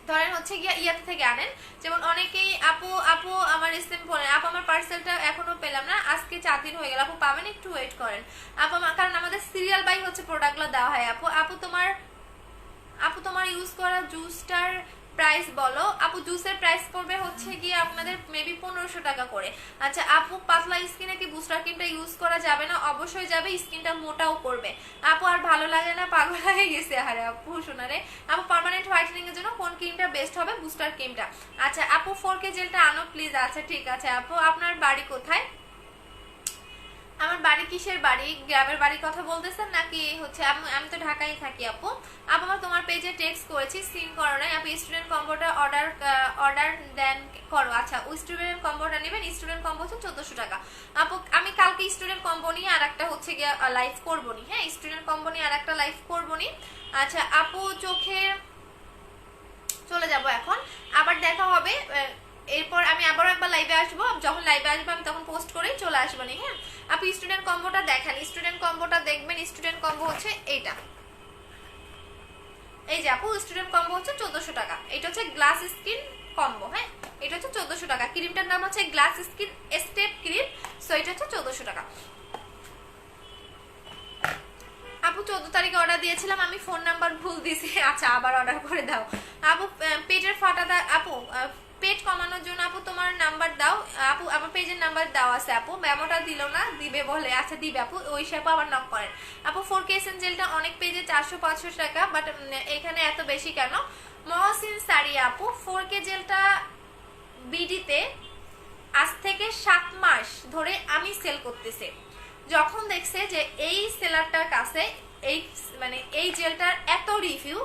ধরেন হচ্ছে গিয়া ইয়াতে থেকে আনেন, যেমন অনেকেই আপু আপু আমার স্টেম বলেন আপু আমার পার্সেলটা এখনো পেলাম না, আজকে 4 দিন হয়ে গেল, আপু পাবেন একটু ওয়েট করেন আপু, কারণ আমাদের সিরিয়াল বাই হচ্ছে প্রোডাক্টগুলো দেওয়া হয়। আপু আপু তোমার ইউজ করা জুসটার প্রাইস বলো। আপু জুসের প্রাইস পড়বে হচ্ছে গিয়ে আপনাদের মেবি 1500 টাকা করে। আচ্ছা আপু পাতলা স্কিনে কি বুস্টার ক্রিমটা ইউজ করা যাবে না? অবশ্যই যাবে, স্কিনটা মোটাও করবে। আপু আর ভালো লাগে না, পাগল হয়ে গেছে আরে আপু শোনারে। আপু পার্মানেন্ট হোয়াইটেনিং এর জন্য কোন ক্রিমটা বেস্ট হবে? বুস্টার ক্রিমটা। আচ্ছা আপু 4K জেলটা আনো প্লিজ। আচ্ছা ঠিক আছে আপু, আপনার বাড়ি কোথায়? আমার বাড়ি কিসের বাড়ি, গ্রামের বাড়ির কথা বলতেছেন নাকি হচ্ছে? আমি তো ঢাকায় থাকি আপু। আপু আমার তোমার পেজে টেক্সট করেছি, সিন করো নাই আপু। স্টুডেন্ট কম্বোটা অর্ডার দেন করো। আচ্ছা ওই স্টুডেন্ট কম্বোটা নেবেন, স্টুডেন্ট কম্বো হচ্ছে 1400 টাকা। আপু আমি কালকে স্টুডেন্ট কম্বো নিয়ে আর একটা হচ্ছে গিয়ে লাইভ করবো নি, হ্যাঁ স্টুডেন্ট কম্বো নিয়ে আর একটা লাইভ করবো নি। আচ্ছা আপু চোখের চলে যাব এখন, আবার দেখা হবে। এরপর আমি আবারও একবার লাইভে আসবো, যখন লাইভে আসবো আমি তখন পোস্ট করেই চলে আসবো নি, হ্যাঁ। আপনি স্টুডেন্ট কম্বোটা দেখেন, স্টুডেন্ট কম্বোটা দেখবেন। স্টুডেন্ট কম্বো হচ্ছে এইটা, এই যে আপু স্টুডেন্ট কম্বো হচ্ছে 1400 টাকা। এটা হচ্ছে গ্লাস স্কিন কম্বো, হ্যাঁ এটা হচ্ছে 1400 টাকা। ক্রিমটার নাম হচ্ছে glass skin step cream, so এটা হচ্ছে 1400 টাকা। আপু 14 তারিখে অর্ডার দিয়েছিলাম, আমি ফোন নাম্বার ভুল দিছি। আচ্ছা আবার অর্ডার করে দাও। আপু পেটের ফাটাটা আপু পেট কমানোর জন্য আপু তোমার নাম্বার দাও। আপু আমার পেজের নাম্বার দাও আছে আপু, মেমোটা দিল না, দিবে বলে। আচ্ছা দিবে আপু, ওই হিসাবে আবার নক করেন। আপু 4K জেলটা অনেক পেজে 400-500 টাকা, বাট এখানে এত বেশি কেন? মহসিন সারি আপু 4K জেলটা বিডিতে আজ থেকে 7 মাস ধরে আমি সেল করতেছি। যখন দেখছে যে এই সেলারটার কাছে এই মানে এই জেলটার এত রিভিউ,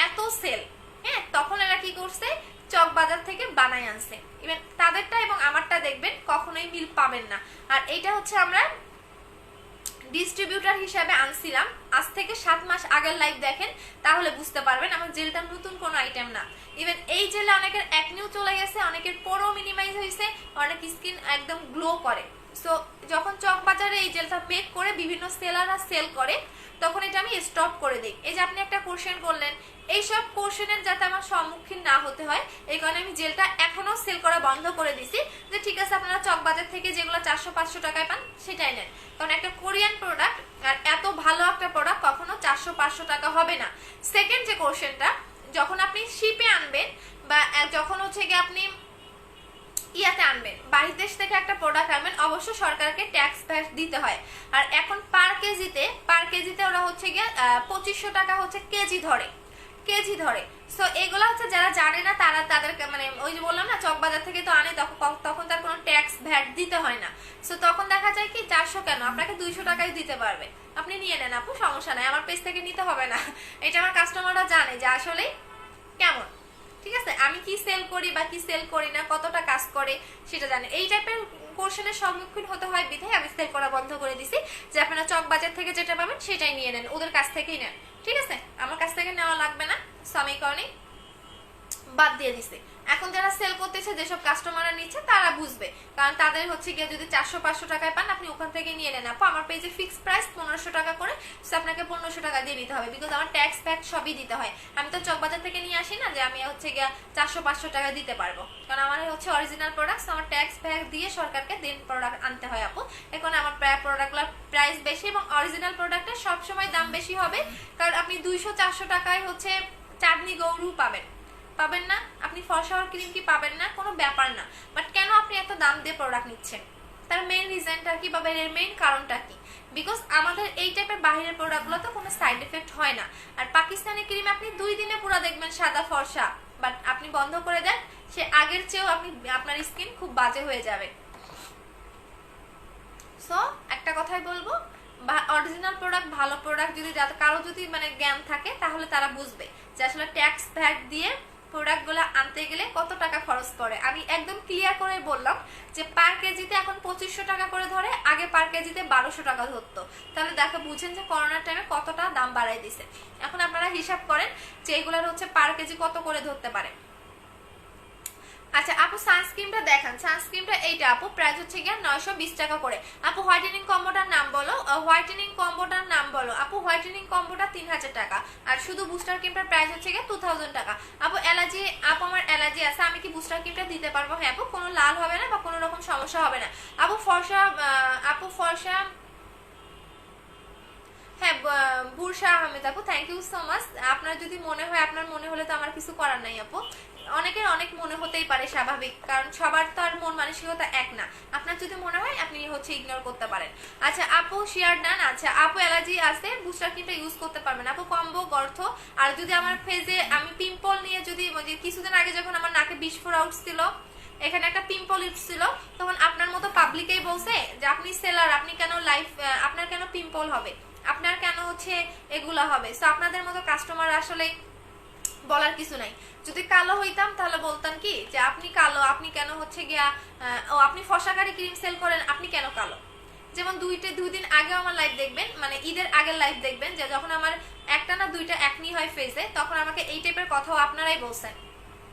এত সেল, হ্যাঁ তখন এরা কি করছে, চক বাজার থেকে বানাই আনছে। ইভেন তাদেরটা এবং আমারটা দেখবেন কখনোই মিল পাবেন না। আর এইটা হচ্ছে আমরা ডিস্ট্রিবিউটার হিসাবে আনছিলাম আজ থেকে 7 মাস আগের লাইভ দেখেন, তাহলে বুঝতে পারবেন আমার জেলটা নতুন কোনো আইটেম না। ইভেন এই জেলে অনেকের একনিউ চলে গেছে, অনেকের পোরও মিনিমাইজ হয়েছে, অনেক স্কিন একদম গ্লো করে। সো যখন চক বাজারে এই জেলটা মেক করে বিভিন্ন সেলাররা সেল করে, তখন এটা আমি স্টপ করে দিই। এই যে আপনি একটা কোশ্চেন করলেন, এইসব কোশ্চেনের যাতে আমার সম্মুখীন না হতে হয় এই কারণে আমি জেলটা এখনো সেল করা বন্ধ করে দিছি। যে ঠিক আছে আপনারা চক বাজার থেকে যেগুলো 400-500 টাকায় পান সেটাই নেন, কারণ একটা কোরিয়ান প্রোডাক্ট আর এত ভালো একটা প্রোডাক্ট কখনো 400-500 টাকা হবে না। সেকেন্ড যে কোশ্চেনটা, যখন আপনি শিপে আনবেন বা যখন হচ্ছে গিয়ে আপনি ইয়াতে আনবেন, বাহির দেশ থেকে একটা প্রোডাক্ট আনবেন, অবশ্য সরকারকে ট্যাক্স দিতে হয়। আর এখন পার কেজিতে ওরা হচ্ছে গিয়ে 2500 টাকা হচ্ছে কেজি ধরে। সো এগুলো হচ্ছে যারা জানে না তারা তাদের মানে ওই যে বললাম না চকবাজার থেকে তো আনে, তখন তার কোনো ট্যাক্স ভ্যাট দিতে হয় না। সো তখন দেখা যায় কি 400 কেন, আপনাকে 200 টাকায় দিতে পারবে, আপনি নিয়ে নেন আপু, সমস্যা নাই, আমার পেজ থেকে নিতে হবে না। এটা আমার কাস্টমাররা জানে যে আসলে কেমন, ঠিক আছে আমি কি সেল করি বা কি সেল করি না, কতটা কাজ করে সেটা জানে। এই টাইপের কোশ্চেনের সম্মুখীন হতে হয় বিধায় আমি সেল করা বন্ধ করে দিছি, যে আপনারা চক বাজার থেকে যেটা পাবেন সেটাই নিয়ে নেন, ওদের কাছ থেকেই নেন, ঠিক আছে আমার কাছ থেকে নেওয়া লাগবে না। সো আমি এই কারণে বাদ দিয়ে দিছে। এখন যারা সেল করতেছে, যেসব কাস্টমাররা নিচ্ছে তারা বুঝবে, কারণ তাদের হচ্ছে গিয়ে যদি 400-500 টাকায় পান আপনি ওখান থেকে নিয়ে নেন আপু। আমার পেজে ফিক্সড প্রাইস 1500 টাকা করে, সো আপনাকে 1500 টাকা দিয়ে নিতে হবে, বিকজ আমার ট্যাক্স ফ্যাক্স সবই দিতে হয়। আমি তো চকবাজার থেকে নিয়ে আসি না যে আমি হচ্ছে গিয়ে 400-500 টাকা দিতে পারবো, কারণ আমার হচ্ছে অরিজিনাল প্রোডাক্ট, আমার ট্যাক্স ফ্যাক্স দিয়ে সরকারকে দেন প্রোডাক্ট আনতে হয় আপু। এখন আমার প্রোডাক্টগুলোর প্রাইস বেশি এবং অরিজিনাল প্রোডাক্টের সবসময় দাম বেশি হবে, কারণ আপনি 200-400 টাকায় হচ্ছে চাঁদনি গৌরু পাবেন না, আপনি ফরসাওয়ার ক্রিম কি পাবেন না, কোনো ব্যাপার না। বাট কেন আপনি এত দাম দিয়ে প্রোডাক্ট নিচ্ছেন, তার মেইন রিজনটা কি বা এর মেইন কারণটা কি? বিকজ আমাদের এই টাইপের বাইরের প্রোডাক্টগুলো তো কোনো সাইড এফেক্ট হয় না। আর পাকিস্তানি ক্রিম আপনি 2 দিনে পুরো দেখবেন সাদা ফর্সা, বাট আপনি বন্ধ করে দেন, সে আগের চেয়েও আপনার স্কিন খুব বাজে হয়ে যাবে। সো একটা কথাই বলবো, অরিজিনাল প্রোডাক্ট, ভালো প্রোডাক্ট যদি কারো যদি মানে জ্ঞান থাকে তাহলে তারা বুঝবে যে আসলে ট্যাক্স ভ্যাট দিয়ে প্রোডাক্টগুলো আনতে গেলে কত টাকা খরচ পড়ে। আমি একদম ক্লিয়ার করে বললাম যে পার কেজিতে এখন 2500 টাকা করে ধরে, আগে পার কেজিতে 1200 টাকা ধরতো। তাহলে দেখো বুঝেন যে করোনার টাইমে কতটা দাম বাড়াই দিছে। এখন আপনারা হিসাব করেন যে এগুলোর হচ্ছে পার কেজি কত করে ধরতে পারে। আচ্ছা আপু সানস্ক্রিনটা দেখান। সানস্ক্রিনটা এইটা আপু প্রাইস হচ্ছে গিয়ে 920 টাকা করে। আপু হোয়াইটেনিং কম্বোটার নাম বলো, হোয়াইটেনিং কম্বোটার নাম বলো। আপু হোয়াইটেনিং কম্বোটা 3000 টাকা, আর শুধু বুস্টার ক্রিমটার প্রাইস হচ্ছে গিয়ে 2000 টাকা। আপু অ্যালার্জি, আপু আমার অ্যালার্জি আছে, আমি কি বুস্টার ক্রিমটা দিতে পারবো? হ্যাঁ আপু, কোনো লাল হবে না বা কোনো রকম সমস্যা হবে না। আপু ফর্সা, আপু ফর্সা, হ্যাঁ বুরশা আহমেদ আপু, থ্যাংক ইউ সো মাচ। আপনার যদি মনে হয়, আপনার মনে হলে তো আমার কিছু করার নাই আপু, অনেকের অনেক মনে হতেই পারে, স্বাভাবিক, কারণ সবার তো আর মন মানসিকতা এক না। আপনার যদি মনে হয় আপনি হচ্ছে ইগনোর করতে পারেন। আচ্ছা আপু শেয়ার ডান। আচ্ছা আপু অ্যালার্জি আছে, বুস্টার ক্রিমটা ইউজ করতে পারবেন আপু, কম্বো গর্থ। আর যদি আমার ফেজে আমি পিম্পল নিয়ে যদি কিছুদিন আগে যখন আমার নাকে বিস্ফোর আউট ছিল, এখানে একটা পিম্পল উঠছিল, তখন আপনার মতো পাবলিকেই বলছে যে আপনি সেলার, আপনি কেন লাইফ, আপনার কেন পিম্পল হবে, আপনার কেন হচ্ছে এগুলা হবে। সো আপনাদের মতো কাস্টমার আসলে বলার কিছু নাই। যদি কালো হইতাম তাহলে বলতাম কি যে আপনি কালো, আপনি কেন হচ্ছে গিয়া ও আপনি ফসাকারি ক্রিম সেল করেন, আপনি কেন কালো। যেমন দুই দিন আগে আমার লাইভ দেখবেন, মানে ঈদের আগের লাইভ দেখবেন, যে যখন আমার একটা না দুইটা একনি হয় ফেসে, তখন আমাকে এই টাইপের কথাও আপনারাই বলছেন।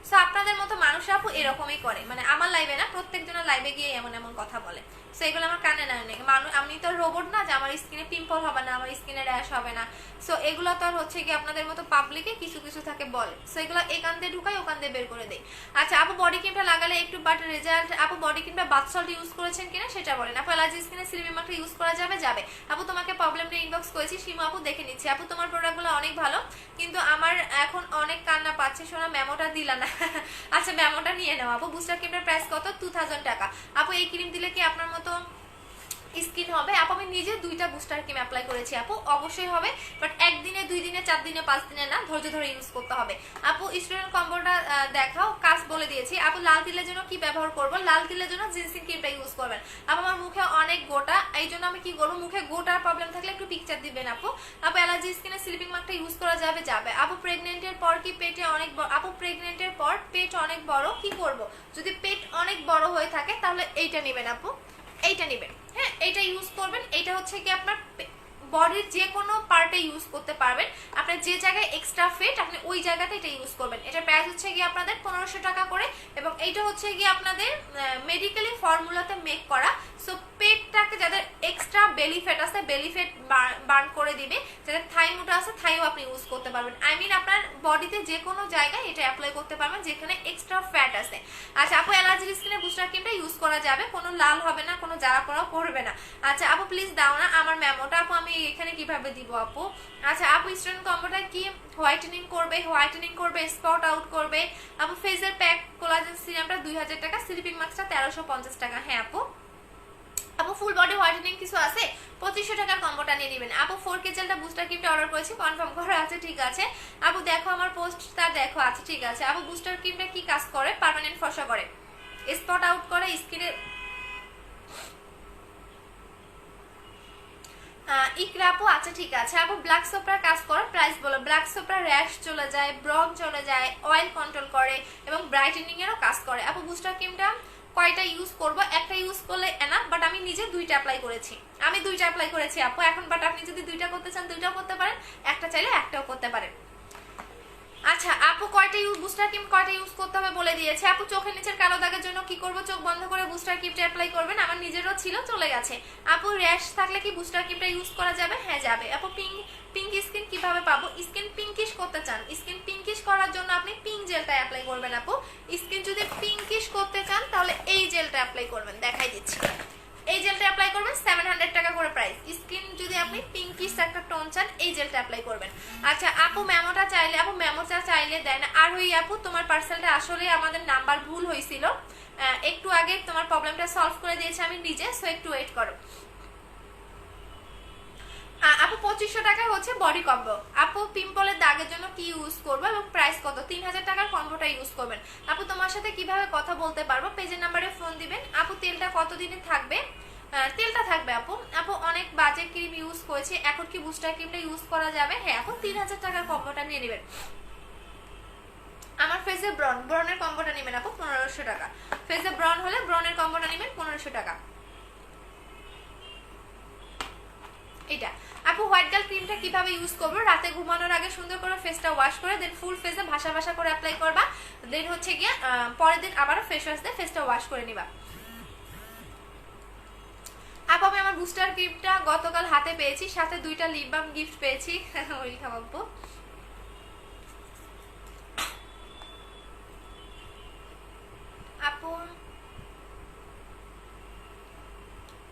সো আপনাদের মতো মানুষ আপু এরকমই করে, মানে আমার লাইভে না, প্রত্যেকজনের লাইভে গিয়ে এমন এমন কথা বলে। সো এগুলো আমার কানে না নেই। মানুষ, আমি তো রোবট না যে আমার স্কিনে পিম্পল হবে না, আমার স্কিনে র্যাশ হবে না। সো এগুলো তো আর হচ্ছে কি আপনাদের মতো পাবলিকে কিছু কিছু থাকে বলে। সো এগুলো এখান দিয়ে ঢুকাই, ওখান দিয়ে বের করে দেয়। আচ্ছা আপু বডি ক্রিমটা লাগালে একটু বাট রেজাল্ট, আপু বডি ক্রিমটা বাথ সল্ট ইউজ করেছেন কিনা সেটা বলেন। আপু অ্যালার্জি স্কিনে সিলিমি মাস্ক ইউজ করা যাবে? যাবে আপু। তোমাকে প্রবলেমটা ইনবক্স করেছি, সীমা আপু দেখে নিচ্ছি। আপু তোমার প্রোডাক্টগুলো অনেক ভালো, কিন্তু আমার এখন অনেক কান্না পাচ্ছে, শোনা মেমোটা দিলা না। আচ্ছা মেমোটা নিয়ে নাও আপু। বুস্টার ক্রিমটার প্রাইস কত? 2000 টাকা। আপু এই ক্রিম দিলে কি আপনার মতো স্কিন হবে? আপু আমি নিজে 2টা বুস্টার ক্রিম অ্যাপ্লাই করেছি আপু, অবশ্যই হবে, বাট একদিনে 2 দিনে 4 দিনে 5 দিনে না, ধৈর্য ধরে ইউজ করতে হবে। আপু স্টুডেন্ট কম্বোটা দেখাও, কাজ বলে দিয়েছি। আপু লাল তিলের জন্য কি ব্যবহার করব? লাল তিলের জন্য জিনসিং ক্রিমটা ইউজ করবেন। আপু আমার মুখে অনেক গোটা, এই জন্য আমি কি করবো, মুখে গোটার প্রবলেম থাকলে একটু পিকচার দিবেন আপু। আপু অ্যালার্জি স্কিনে স্লিপিং মাস্কটা ইউজ করা যাবে? যাবে আপু। প্রেগনেন্টের পর কি পেটে অনেক আপু প্রেগনেন্টের পর পেট অনেক বড়, কি করব? যদি পেট অনেক বড় হয়ে থাকে তাহলে এইটা নেবেন আপু, এইটা নেবেন, হ্যাঁ এইটা ইউজ করবেন। এইটা হচ্ছে কি আপনার বডির যে কোনো পার্টে ইউজ করতে পারবেন। আপনার যে জায়গায় এক্সট্রা ফেট, আপনি ওই জায়গাতে এটা ইউজ করবেন। এটা প্রাইস হচ্ছে গিয়ে আপনাদের 1500 টাকা করে, এবং এইটা হচ্ছে গিয়ে আপনাদের মেডিকেলি ফর্মুলাতে মেক করা। সো পেটটাকে, যাদের এক্সট্রা বেলি ফ্যাট আছে, বেলি ফ্যাট বার্ন করে দিবে, যাদের থাই মোটা আছে থাইও আপনি ইউজ করতে পারবেন। আই মিন আপনার বডিতে যে কোনো জায়গায় এটা অ্যাপ্লাই করতে পারবেন যেখানে এক্সট্রা ফ্যাট আছে। আচ্ছা আপু অ্যালার্জি স্কিনে বুস্টার ক্রিমটা ইউজ করা যাবে, কোনো লাল হবে না, কোনো জ্বালা পোড়াও করবে না। আচ্ছা আপু প্লিজ দাও না আমার মেমোটা। আপু আমি এখানে কিভাবে দিব আপু? আচ্ছা আপু স্টুডেন্ট কম্বোটা কি হোয়াইটেনিং করবে? হোয়াইটেনিং করবে, স্পট আউট করবে। আপু ফেসের প্যাক কোলাজেন সিরামটা 2000 টাকা, স্লিপিং মাস্কটা 1350 টাকা। হ্যাঁ আপু। আপু ফুল বডি হোয়াইটেনিং কিছু আছে? 2500 টাকার কম্বোটা নিয়ে নেবেন আপু। 4K জেলটা বুস্টার ক্রিমটা অর্ডার করেছি, কনফার্ম করা আছে, ঠিক আছে আপু। দেখো আমার পোস্টটা দেখো, আচ্ছা ঠিক আছে আপু। বুস্টার ক্রিমটা কি কাজ করে? পার্মানেন্ট ফর্সা করে, স্পট আউট করে, স্কিনে ইকরা আপু, আচ্ছা ঠিক আছে আপু। ব্ল্যাক সোপরার কাজ করে, প্রাইস বলো। ব্ল্যাক সোপরা র্যাশ চলে যায়, ব্রন চলে যায়, অয়েল কন্ট্রোল করে এবং ব্রাইটেনিং এরও কাজ করে আপু। বুস্টার ক্রিমটা কয়টা ইউজ করব? একটা ইউজ করলে এনাফ, বাট আমি নিজে 2টা অ্যাপ্লাই করেছি, আমি 2টা অ্যাপ্লাই করেছি আপু এখন। বাট আপনি যদি 2টা করতে চান 2টাও করতে পারেন, একটা চাইলে একটাও করতে পারেন। আচ্ছা আপু কয়টা বুস্টার ক্রিম কয়টা ইউজ করতে হবে বলে দিয়েছে আপু। চোখের নিচের কালো দাগের জন্য কি করব? চোখ বন্ধ করে বুস্টার ক্রিমটা অ্যাপ্লাই করবেন। আমার নিজেরও ছিল, চলে গেছে আপু। র্যাশ থাকলে কি বুস্টার ক্রিমটা ইউজ করা যাবে? হ্যাঁ যাবে আপু। পিঙ্ক স্কিন কিভাবে পাবো? স্কিন পিঙ্কিশ করতে চান, স্কিন পিঙ্কিশ করার জন্য আপনি পিঙ্ক জেলটা অ্যাপ্লাই করবেন আপু। স্কিন যদি পিঙ্কিশ করতে চান তাহলে এই জেলটা অ্যাপ্লাই করবেন, দেখাই দিচ্ছি। এই জেলটা অ্যাপ্লাই করবেন, 700 টাকা করে প্রাইস। স্কিন যদি আপনি পিঙ্কিশ একটা টোন চান, এই জেলটা অ্যাপ্লাই করবেন। আচ্ছা আপু মেমোটা চাইলে, আপু মেমোটা চাইলে দেয় না। আর ওই আপু তোমার পার্সেলটা আসলে আমাদের নাম্বার ভুল হয়েছিল, একটু আগে তোমার প্রবলেমটা সলভ করে দিয়েছি আমি নিজে, সো একটু ওয়েট করো আপু। 2500 টাকায় হচ্ছে বডি কম্বো আপু। পিম্পলের দাগের জন্য কি ইউজ করবো এবং প্রাইস কত? 3000 টাকার কম্বোটা ইউজ করবেন আপু। তোমার সাথে কিভাবে কথা বলতে পারবো? পেজের নাম্বারে ফোন দিবেন আপু। তেলটা কতদিনে থাকবে? তেলটা থাকবে আপু। আপু অনেক বাজে ক্রিম ইউজ করেছি, এখন কি বুস্টার ক্রিমটা ইউজ করা যাবে? হ্যাঁ, এখন 3000 টাকার কম্বোটা নিয়ে নেবেন। আমার ফেসে ব্রনের কম্বোটা নেবেন আপু 1500 টাকা। ফেসে ব্রন হলে ব্রনের কম্বোটা নেবেন 1500 টাকা। এটা আপু হোয়াইট গার্ল ক্রিমটা কিভাবে ইউজ করবো? রাতে ঘুমানোর আগে সুন্দর করে ফেসটা ওয়াশ করে দেন ফুল ফেসে ভাসা ভাসা করে অ্যাপ্লাই করবা, দেন হচ্ছে গিয়ে পরের দিন আবারও ফেস ওয়াশ দিয়ে ফেসটা ওয়াশ করে নিবা। আপু আমি আমার বুস্টার ক্রিমটা গতকাল হাতে পেয়েছি, সাথে 2টা লিপ বাম গিফট পেয়েছি। ওয়েলকাম আপু। আপু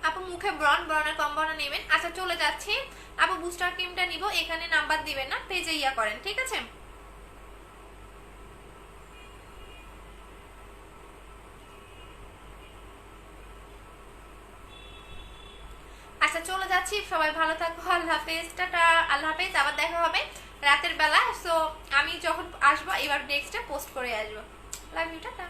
আপু মুখে ব্রনের কম্বোটা নেবেন। আচ্ছা চলে যাচ্ছি আপু, বুস্টার ক্রিমটা নিব, এখানে নাম্বার দিবেন না, পেজে ইয়া করেন, ঠিক আছে? আচ্ছা চলে যাচ্ছি, সবাই ভালো থাকবো, আল্লাহ হাফেজ, টাটা, আল্লাহ হাফেজ। আবার দেখা হবে রাতের বেলা। সো আমি যখন আসবো এবার নেক্সটে পোস্ট করে আসবো। Love you, tata.